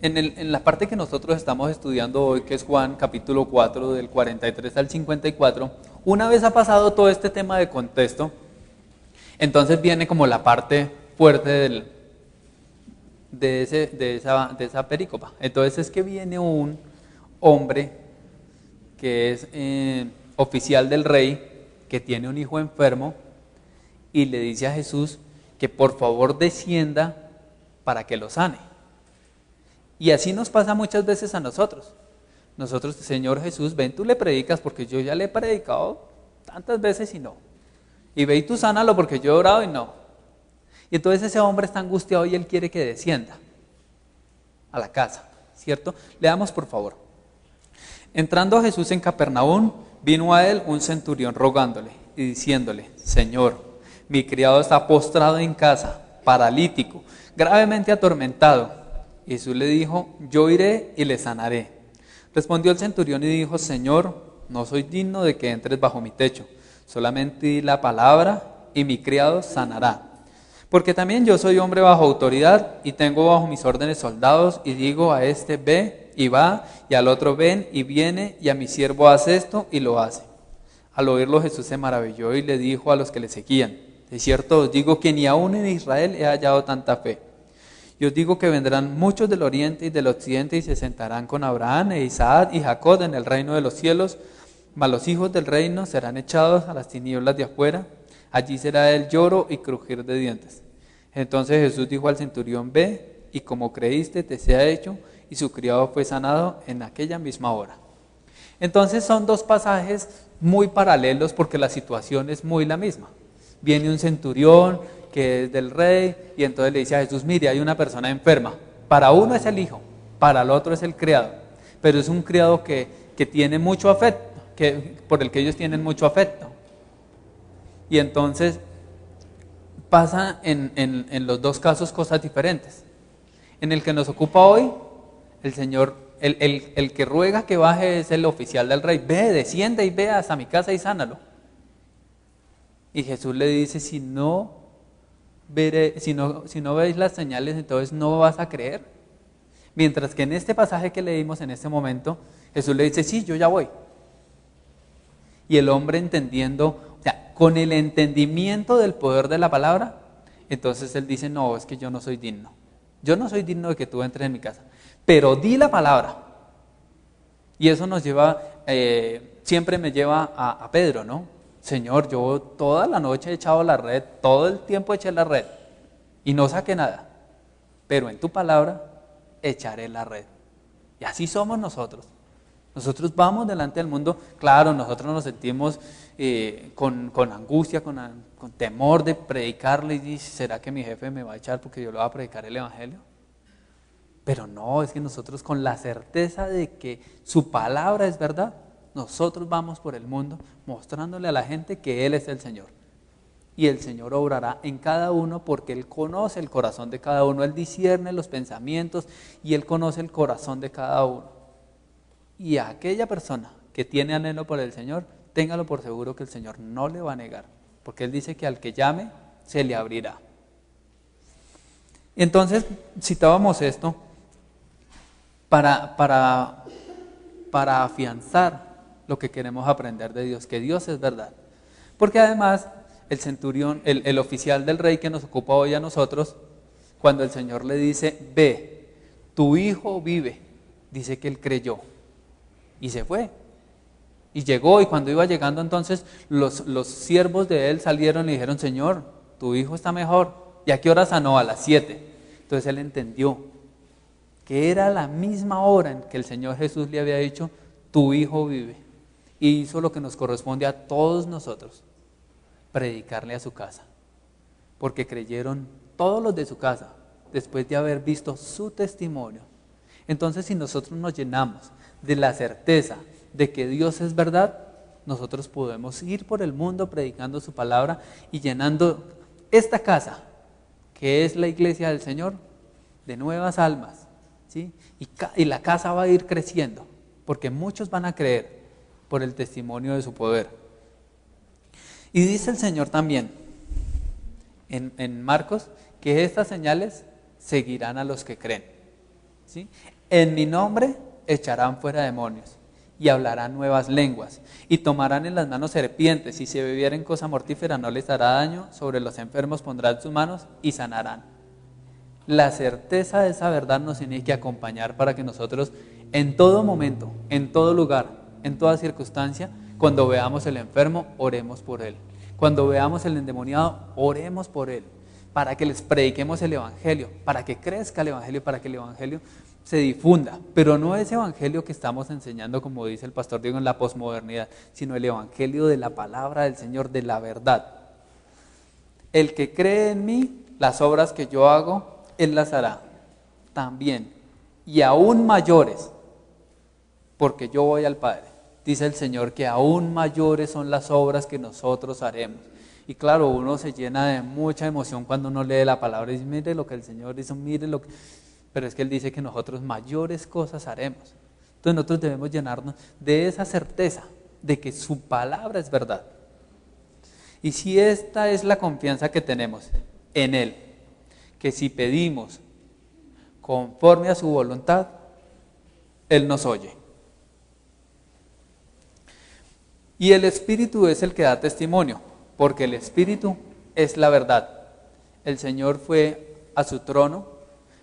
en la parte que nosotros estamos estudiando hoy, que es Juan capítulo 4, del 43 al 54, una vez ha pasado todo este tema de contexto, entonces viene como la parte fuerte de esa perícopa. Entonces es que viene un hombre que es oficial del rey, que tiene un hijo enfermo, y le dice a Jesús que por favor descienda para que lo sane. Y así nos pasa muchas veces a nosotros. Nosotros, Señor Jesús, ven, tú le predicas, porque yo ya le he predicado tantas veces y no. Y ve y tú sánalo, porque yo he orado y no. Y entonces ese hombre está angustiado y él quiere que descienda a la casa, ¿cierto? Leamos por favor. Entrando Jesús en Capernaum, vino a él un centurión rogándole y diciéndole: Señor, mi criado está postrado en casa, paralítico, gravemente atormentado. Jesús le dijo: yo iré y le sanaré. Respondió el centurión y dijo: Señor, no soy digno de que entres bajo mi techo, solamente di la palabra y mi criado sanará. Porque también yo soy hombre bajo autoridad y tengo bajo mis órdenes soldados, y digo a este ve y va, y al otro ven y viene, y a mi siervo haz esto y lo hace. Al oírlo Jesús se maravilló y le dijo a los que le seguían: de cierto os digo que ni aún en Israel he hallado tanta fe. Y os digo que vendrán muchos del oriente y del occidente y se sentarán con Abraham e Isaac y Jacob en el reino de los cielos, mas los hijos del reino serán echados a las tinieblas de afuera, allí será el lloro y crujir de dientes. Entonces Jesús dijo al centurión: ve, y como creíste te sea hecho, y su criado fue sanado en aquella misma hora. Entonces son dos pasajes muy paralelos porque la situación es muy la misma. Viene un centurión que es del rey, y entonces le dice a Jesús: mire, hay una persona enferma. Para uno es el hijo, para el otro es el criado, pero es un criado que tiene mucho afecto, por el que ellos tienen mucho afecto. Y entonces pasa en los dos casos cosas diferentes. En el que nos ocupa hoy, el Señor, el que ruega que baje es el oficial del rey: ve, desciende y ve hasta mi casa y sánalo. Y Jesús le dice: si no veis las señales, entonces no vas a creer. Mientras que en este pasaje que leímos en este momento, Jesús le dice: sí, yo ya voy. Y el hombre entendiendo, o sea, con el entendimiento del poder de la palabra, entonces él dice: no, es que yo no soy digno. Yo no soy digno de que tú entres en mi casa, pero di la palabra. Y eso nos lleva, siempre me lleva a Pedro, ¿no? Señor, yo toda la noche he echado la red, todo el tiempo eché la red y no saqué nada, pero en tu palabra echaré la red. Y así somos nosotros. Nosotros vamos delante del mundo, claro, nosotros nos sentimos con angustia, con temor de predicarle, y dice: ¿será que mi jefe me va a echar porque yo le voy a predicar el evangelio? Pero no, es que nosotros, con la certeza de que su palabra es verdad, nosotros vamos por el mundo mostrándole a la gente que Él es el Señor. Y el Señor obrará en cada uno porque Él conoce el corazón de cada uno. Él discierne los pensamientos y Él conoce el corazón de cada uno. Y a aquella persona que tiene anhelo por el Señor, téngalo por seguro que el Señor no le va a negar. Porque Él dice que al que llame, se le abrirá. Entonces, citábamos esto para afianzar lo que queremos aprender de Dios, que Dios es verdad. Porque además el centurión, el oficial del rey que nos ocupa hoy a nosotros, cuando el Señor le dice: ve, tu hijo vive, dice que él creyó y se fue. Y llegó, y cuando iba llegando entonces los siervos de él salieron y le dijeron: Señor, tu hijo está mejor. ¿Y a qué hora sanó? A las 7. Entonces él entendió que era la misma hora en que el Señor Jesús le había dicho: tu hijo vive. Y hizo lo que nos corresponde a todos nosotros: predicarle a su casa. Porque creyeron todos los de su casa después de haber visto su testimonio. Entonces, si nosotros nos llenamos de la certeza de que Dios es verdad, nosotros podemos ir por el mundo predicando su palabra y llenando esta casa, que es la iglesia del Señor, de nuevas almas, ¿sí? Y la casa va a ir creciendo, porque muchos van a creer por el testimonio de su poder. Y dice el Señor también en Marcos que estas señales seguirán a los que creen, ¿sí? En mi nombre echarán fuera demonios y hablarán nuevas lenguas y tomarán en las manos serpientes y si bebieren cosa mortífera no les hará daño, sobre los enfermos pondrán sus manos y sanarán. La certeza de esa verdad nos tiene que acompañar para que nosotros en todo momento, en todo lugar, en toda circunstancia, cuando veamos el enfermo, oremos por él. Cuando veamos el endemoniado, oremos por él, para que les prediquemos el evangelio, para que crezca el evangelio, para que el evangelio se difunda, pero no ese evangelio que estamos enseñando, como dice el pastor Diego, en la posmodernidad, sino el evangelio de la palabra del Señor, de la verdad. El que cree en mí, las obras que yo hago, él las hará también, y aún mayores, porque yo voy al Padre. Dice el Señor que aún mayores son las obras que nosotros haremos. Y claro, uno se llena de mucha emoción cuando uno lee la palabra y dice, mire lo que el Señor hizo, mire lo que... Pero es que Él dice que nosotros mayores cosas haremos. Entonces nosotros debemos llenarnos de esa certeza de que su palabra es verdad. Y si esta es la confianza que tenemos en Él, que si pedimos conforme a su voluntad, Él nos oye. Y el Espíritu es el que da testimonio, porque el Espíritu es la verdad. El Señor fue a su trono,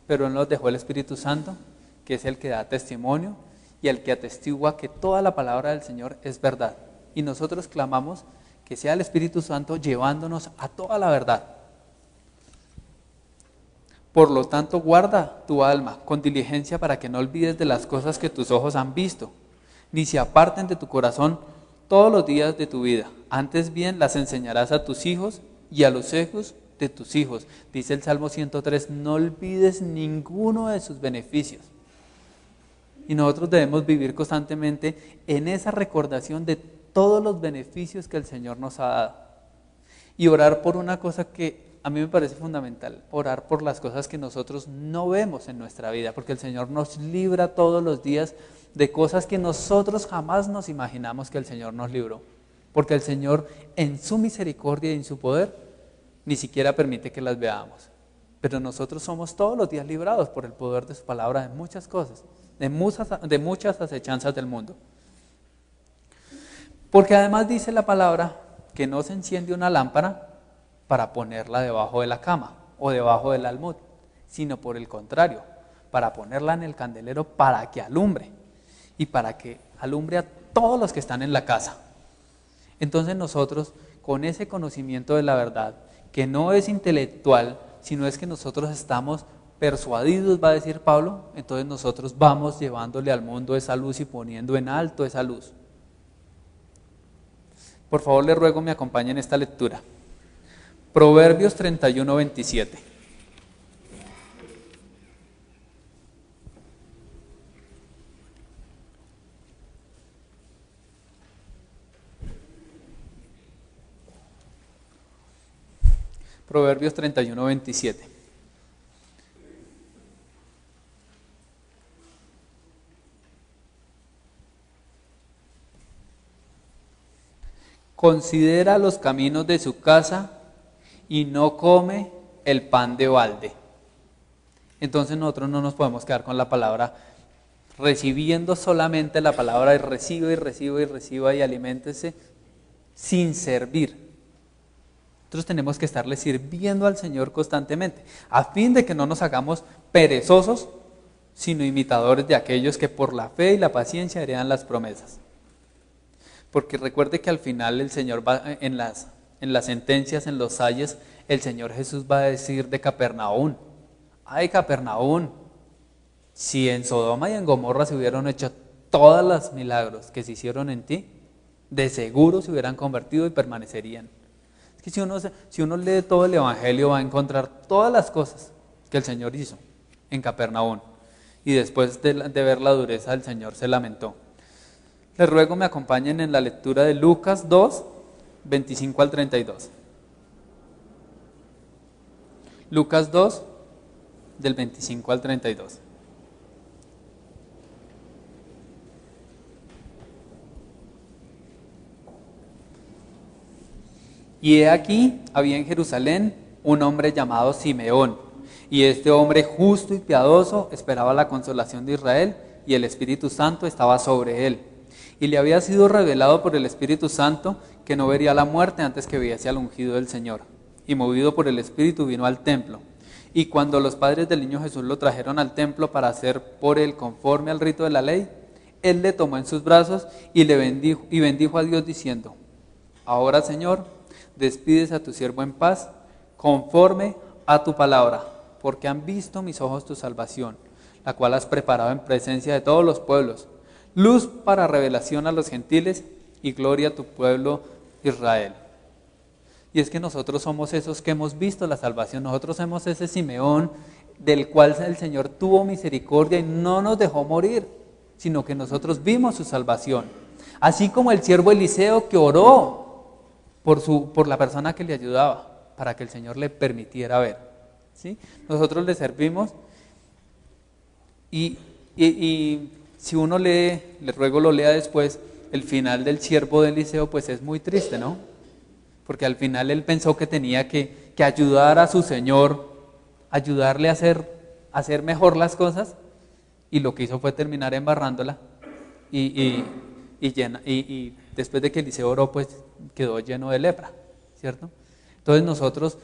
pero Él nos dejó el Espíritu Santo, que es el que da testimonio y el que atestigua que toda la palabra del Señor es verdad. Y nosotros clamamos que sea el Espíritu Santo llevándonos a toda la verdad. Por lo tanto, guarda tu alma con diligencia para que no olvides de las cosas que tus ojos han visto, ni se aparten de tu corazón todos los días de tu vida. Antes bien las enseñarás a tus hijos y a los hijos de tus hijos. Dice el Salmo 103, no olvides ninguno de sus beneficios. Y nosotros debemos vivir constantemente en esa recordación de todos los beneficios que el Señor nos ha dado. Y orar por una cosa que a mí me parece fundamental, orar por las cosas que nosotros no vemos en nuestra vida, porque el Señor nos libra todos los días de cosas que nosotros jamás nos imaginamos que el Señor nos libró. Porque el Señor en su misericordia y en su poder ni siquiera permite que las veamos. Pero nosotros somos todos los días librados por el poder de su palabra de muchas cosas, de muchas acechanzas del mundo. Porque además dice la palabra que no se enciende una lámpara para ponerla debajo de la cama o debajo del almud, sino por el contrario, para ponerla en el candelero para que alumbre y para que alumbre a todos los que están en la casa. Entonces nosotros, con ese conocimiento de la verdad, que no es intelectual, sino es que nosotros estamos persuadidos, va a decir Pablo, entonces nosotros vamos llevándole al mundo esa luz y poniendo en alto esa luz. Por favor, le ruego me acompañen en esta lectura. Proverbios 31, 27. Proverbios 31, 27. Considera los caminos de su casa y no come el pan de balde. Entonces nosotros no nos podemos quedar con la palabra recibiendo solamente la palabra y reciba y reciba y reciba y aliméntese sin servir. Nosotros tenemos que estarle sirviendo al Señor constantemente, a fin de que no nos hagamos perezosos, sino imitadores de aquellos que por la fe y la paciencia heredan las promesas. Porque recuerde que al final el Señor va en las sentencias, en los ayes, el Señor Jesús va a decir de Capernaum, ay Capernaum, si en Sodoma y en Gomorra se hubieran hecho todos los milagros que se hicieron en ti, de seguro se hubieran convertido y permanecerían. Es que si uno lee todo el Evangelio va a encontrar todas las cosas que el Señor hizo en Capernaum. Y después de ver la dureza del Señor se lamentó. Les ruego me acompañen en la lectura de Lucas 2, 25 al 32. Lucas 2, del 25 al 32. Y he aquí, había en Jerusalén un hombre llamado Simeón, Y este hombre justo y piadoso esperaba la consolación de Israel, y el Espíritu Santo estaba sobre él. Y le había sido revelado por el Espíritu Santo que no vería la muerte antes que viese al ungido del Señor. Y movido por el Espíritu vino al templo. Y cuando los padres del niño Jesús lo trajeron al templo para hacer por él conforme al rito de la ley, él le tomó en sus brazos y le bendijo a Dios diciendo: ahora, Señor, despides a tu siervo en paz, conforme a tu palabra, porque han visto mis ojos tu salvación, la cual has preparado en presencia de todos los pueblos, luz para revelación a los gentiles y gloria a tu pueblo Israel. Y es que nosotros somos esos que hemos visto la salvación, nosotros somos ese Simeón del cual el Señor tuvo misericordia y no nos dejó morir, sino que nosotros vimos su salvación. Así como el siervo Eliseo que oró por la persona que le ayudaba, para que el Señor le permitiera ver, ¿sí? Nosotros le servimos y si uno lee, le ruego lo lea después, el final del siervo de Eliseo, pues es muy triste, ¿no? Porque al final él pensó que tenía que ayudar a su Señor, ayudarle a hacer mejor las cosas, y lo que hizo fue terminar embarrándola, y después de que Eliseo oró, pues quedó lleno de lepra, ¿cierto? Entonces nosotros,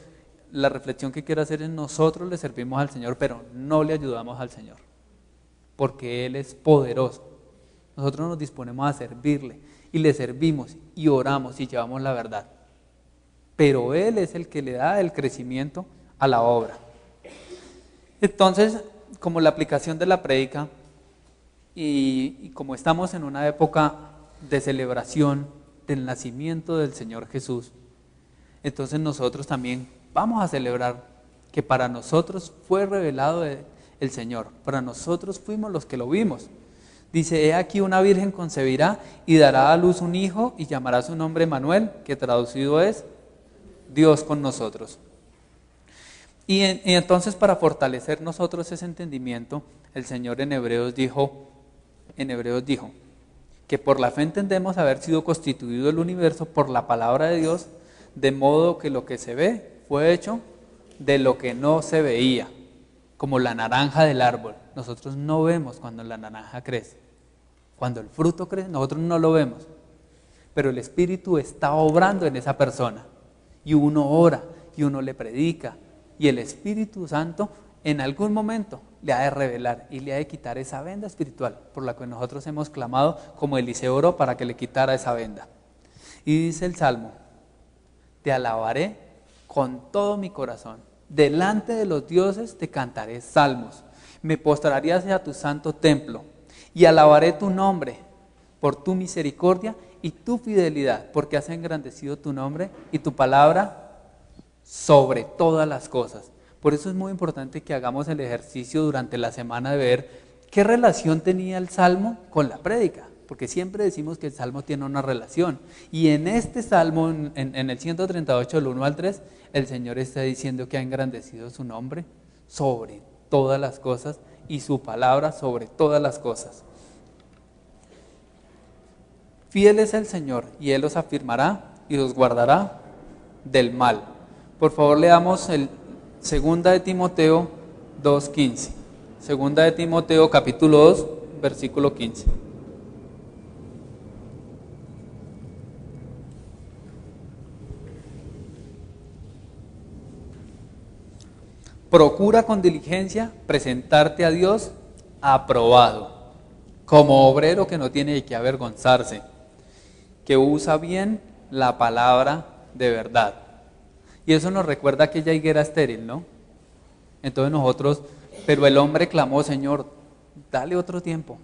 la reflexión que quiero hacer es: nosotros le servimos al Señor, pero no le ayudamos al Señor, porque Él es poderoso. Nosotros nos disponemos a servirle, y le servimos, y oramos, y llevamos la verdad. Pero Él es el que le da el crecimiento a la obra. Entonces, como la aplicación de la prédica, y como estamos en una época de celebración del nacimiento del Señor Jesús, entonces nosotros también vamos a celebrar que para nosotros fue revelado el Señor, para nosotros fuimos los que lo vimos. Dice: he aquí una virgen concebirá y dará a luz un hijo y llamará su nombre Manuel, que traducido es Dios con nosotros. Y entonces, para fortalecer nosotros ese entendimiento, el Señor en Hebreos dijo que por la fe entendemos haber sido constituido el universo por la palabra de Dios, de modo que lo que se ve fue hecho de lo que no se veía, como la naranja del árbol. Nosotros no vemos cuando la naranja crece. Cuando el fruto crece, nosotros no lo vemos, pero el Espíritu está obrando en esa persona, y uno ora, y uno le predica, y el Espíritu Santo en algún momento le ha de revelar y le ha de quitar esa venda espiritual por la que nosotros hemos clamado, como Eliseo oró para que le quitara esa venda. Y dice el Salmo: te alabaré con todo mi corazón, delante de los dioses te cantaré salmos, me postraré hacia tu santo templo y alabaré tu nombre por tu misericordia y tu fidelidad, porque has engrandecido tu nombre y tu palabra sobre todas las cosas. Por eso es muy importante que hagamos el ejercicio durante la semana de ver qué relación tenía el Salmo con la prédica, porque siempre decimos que el Salmo tiene una relación, y en este Salmo, en el 138, del 1 al 3, el Señor está diciendo que ha engrandecido su nombre sobre todas las cosas y su palabra sobre todas las cosas. Fiel es el Señor, y Él os afirmará y os guardará del mal. Por favor, leamos el 2 de Timoteo 2:15. 2 de Timoteo capítulo 2, versículo 15. Procura con diligencia presentarte a Dios aprobado, como obrero que no tiene de qué avergonzarse, que usa bien la palabra de verdad. Y eso nos recuerda aquella higuera estéril, ¿no? Entonces nosotros, pero el hombre clamó: Señor, dale otro tiempo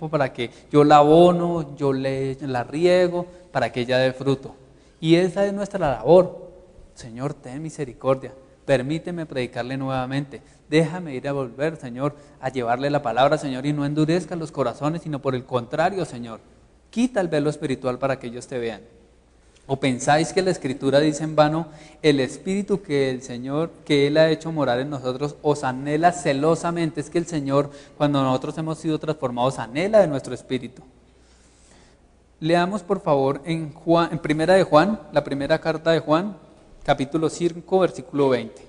para que yo la abono, yo la riego, para que ella dé fruto. Y esa es nuestra labor. Señor, ten misericordia, permíteme predicarle nuevamente, déjame ir a volver, Señor, a llevarle la palabra, Señor, y no endurezca los corazones, sino por el contrario, Señor, quita el velo espiritual para que ellos te vean. ¿O pensáis que la Escritura dice en vano: el Espíritu que el Señor, que Él ha hecho morar en nosotros, os anhela celosamente? Es que el Señor, cuando nosotros hemos sido transformados, anhela de nuestro espíritu. Leamos por favor en Primera de Juan, la primera carta de Juan, capítulo 5, versículo 20.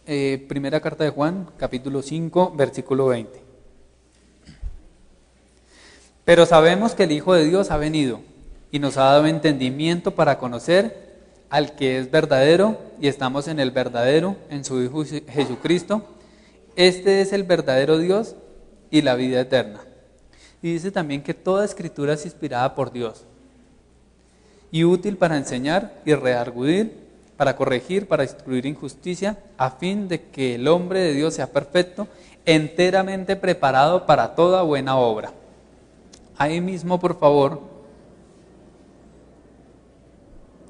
Primera carta de Juan, capítulo 5, versículo 20. Pero sabemos que el Hijo de Dios ha venido y nos ha dado entendimiento para conocer al que es verdadero, y estamos en el verdadero, en su Hijo Jesucristo. Este es el verdadero Dios y la vida eterna. Y dice también que toda escritura es inspirada por Dios y útil para enseñar y redarguir, para corregir, para instruir en justicia, a fin de que el hombre de Dios sea perfecto, enteramente preparado para toda buena obra. Ahí mismo, por favor,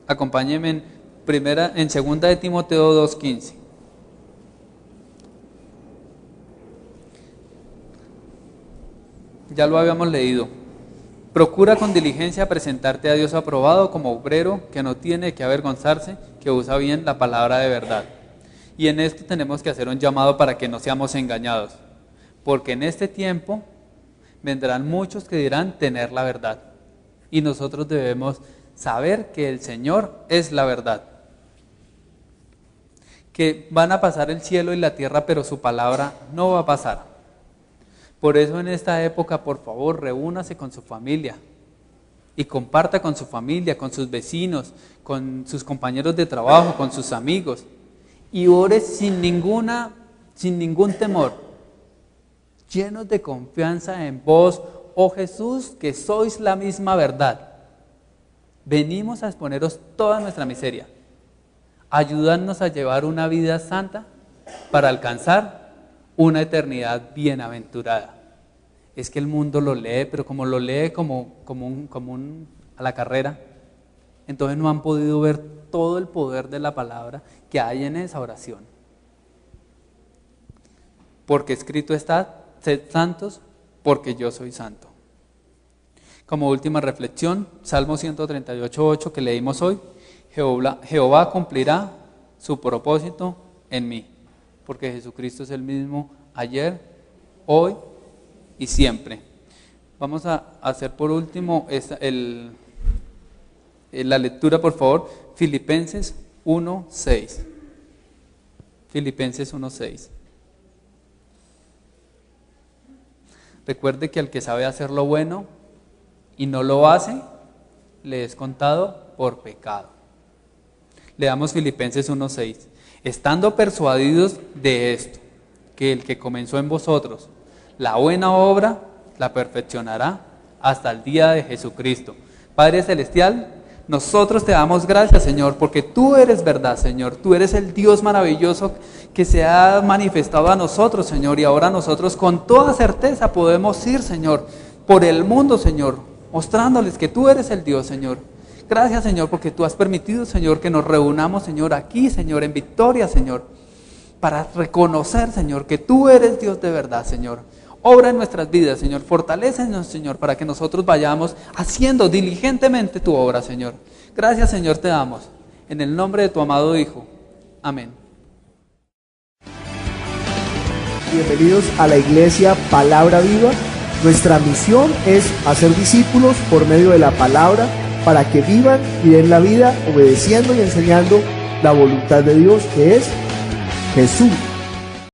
acompáñenme en 2 de Timoteo 2:15. Ya lo habíamos leído. Procura con diligencia presentarte a Dios aprobado como obrero que no tiene que avergonzarse, que usa bien la palabra de verdad. Y en esto tenemos que hacer un llamado para que no seamos engañados, porque en este tiempo vendrán muchos que dirán tener la verdad, y nosotros debemos saber que el Señor es la verdad, que van a pasar el cielo y la tierra, pero su palabra no va a pasar. Por eso en esta época, por favor, reúnase con su familia y comparta con su familia, con sus vecinos, con sus compañeros de trabajo, con sus amigos, y ore sin ningún temor, llenos de confianza en vos, oh Jesús, que sois la misma verdad. Venimos a exponeros toda nuestra miseria. Ayúdanos a llevar una vida santa para alcanzar una eternidad bienaventurada. Es que el mundo lo lee, pero como lo lee como a la carrera, entonces no han podido ver todo el poder de la palabra que hay en esa oración. Porque escrito está: sed santos, porque yo soy santo. Como última reflexión, Salmo 138:8 que leímos hoy: Jehová cumplirá su propósito en mí, porque Jesucristo es el mismo ayer, hoy y siempre. Vamos a hacer por último la lectura, por favor, Filipenses 1:6. Filipenses 1:6. Recuerde que al que sabe hacer lo bueno y no lo hace, le es contado por pecado. Leamos Filipenses 1:6. Estando persuadidos de esto, que el que comenzó en vosotros la buena obra, la perfeccionará hasta el día de Jesucristo. Padre Celestial, nosotros te damos gracias, Señor, porque tú eres verdad, Señor. Tú eres el Dios maravilloso que se ha manifestado a nosotros, Señor, y ahora nosotros con toda certeza podemos ir, Señor, por el mundo, Señor, mostrándoles que tú eres el Dios, Señor. Gracias, Señor, porque tú has permitido, Señor, que nos reunamos, Señor, aquí, Señor, en victoria, Señor, para reconocer, Señor, que tú eres Dios de verdad, Señor. Obra en nuestras vidas, Señor, fortalécenos, Señor, para que nosotros vayamos haciendo diligentemente tu obra, Señor. Gracias, Señor, te damos, en el nombre de tu amado Hijo. Amén. Bienvenidos a la iglesia Palabra Viva. Nuestra misión es hacer discípulos por medio de la palabra, para que vivan y den la vida obedeciendo y enseñando la voluntad de Dios, que es Jesús.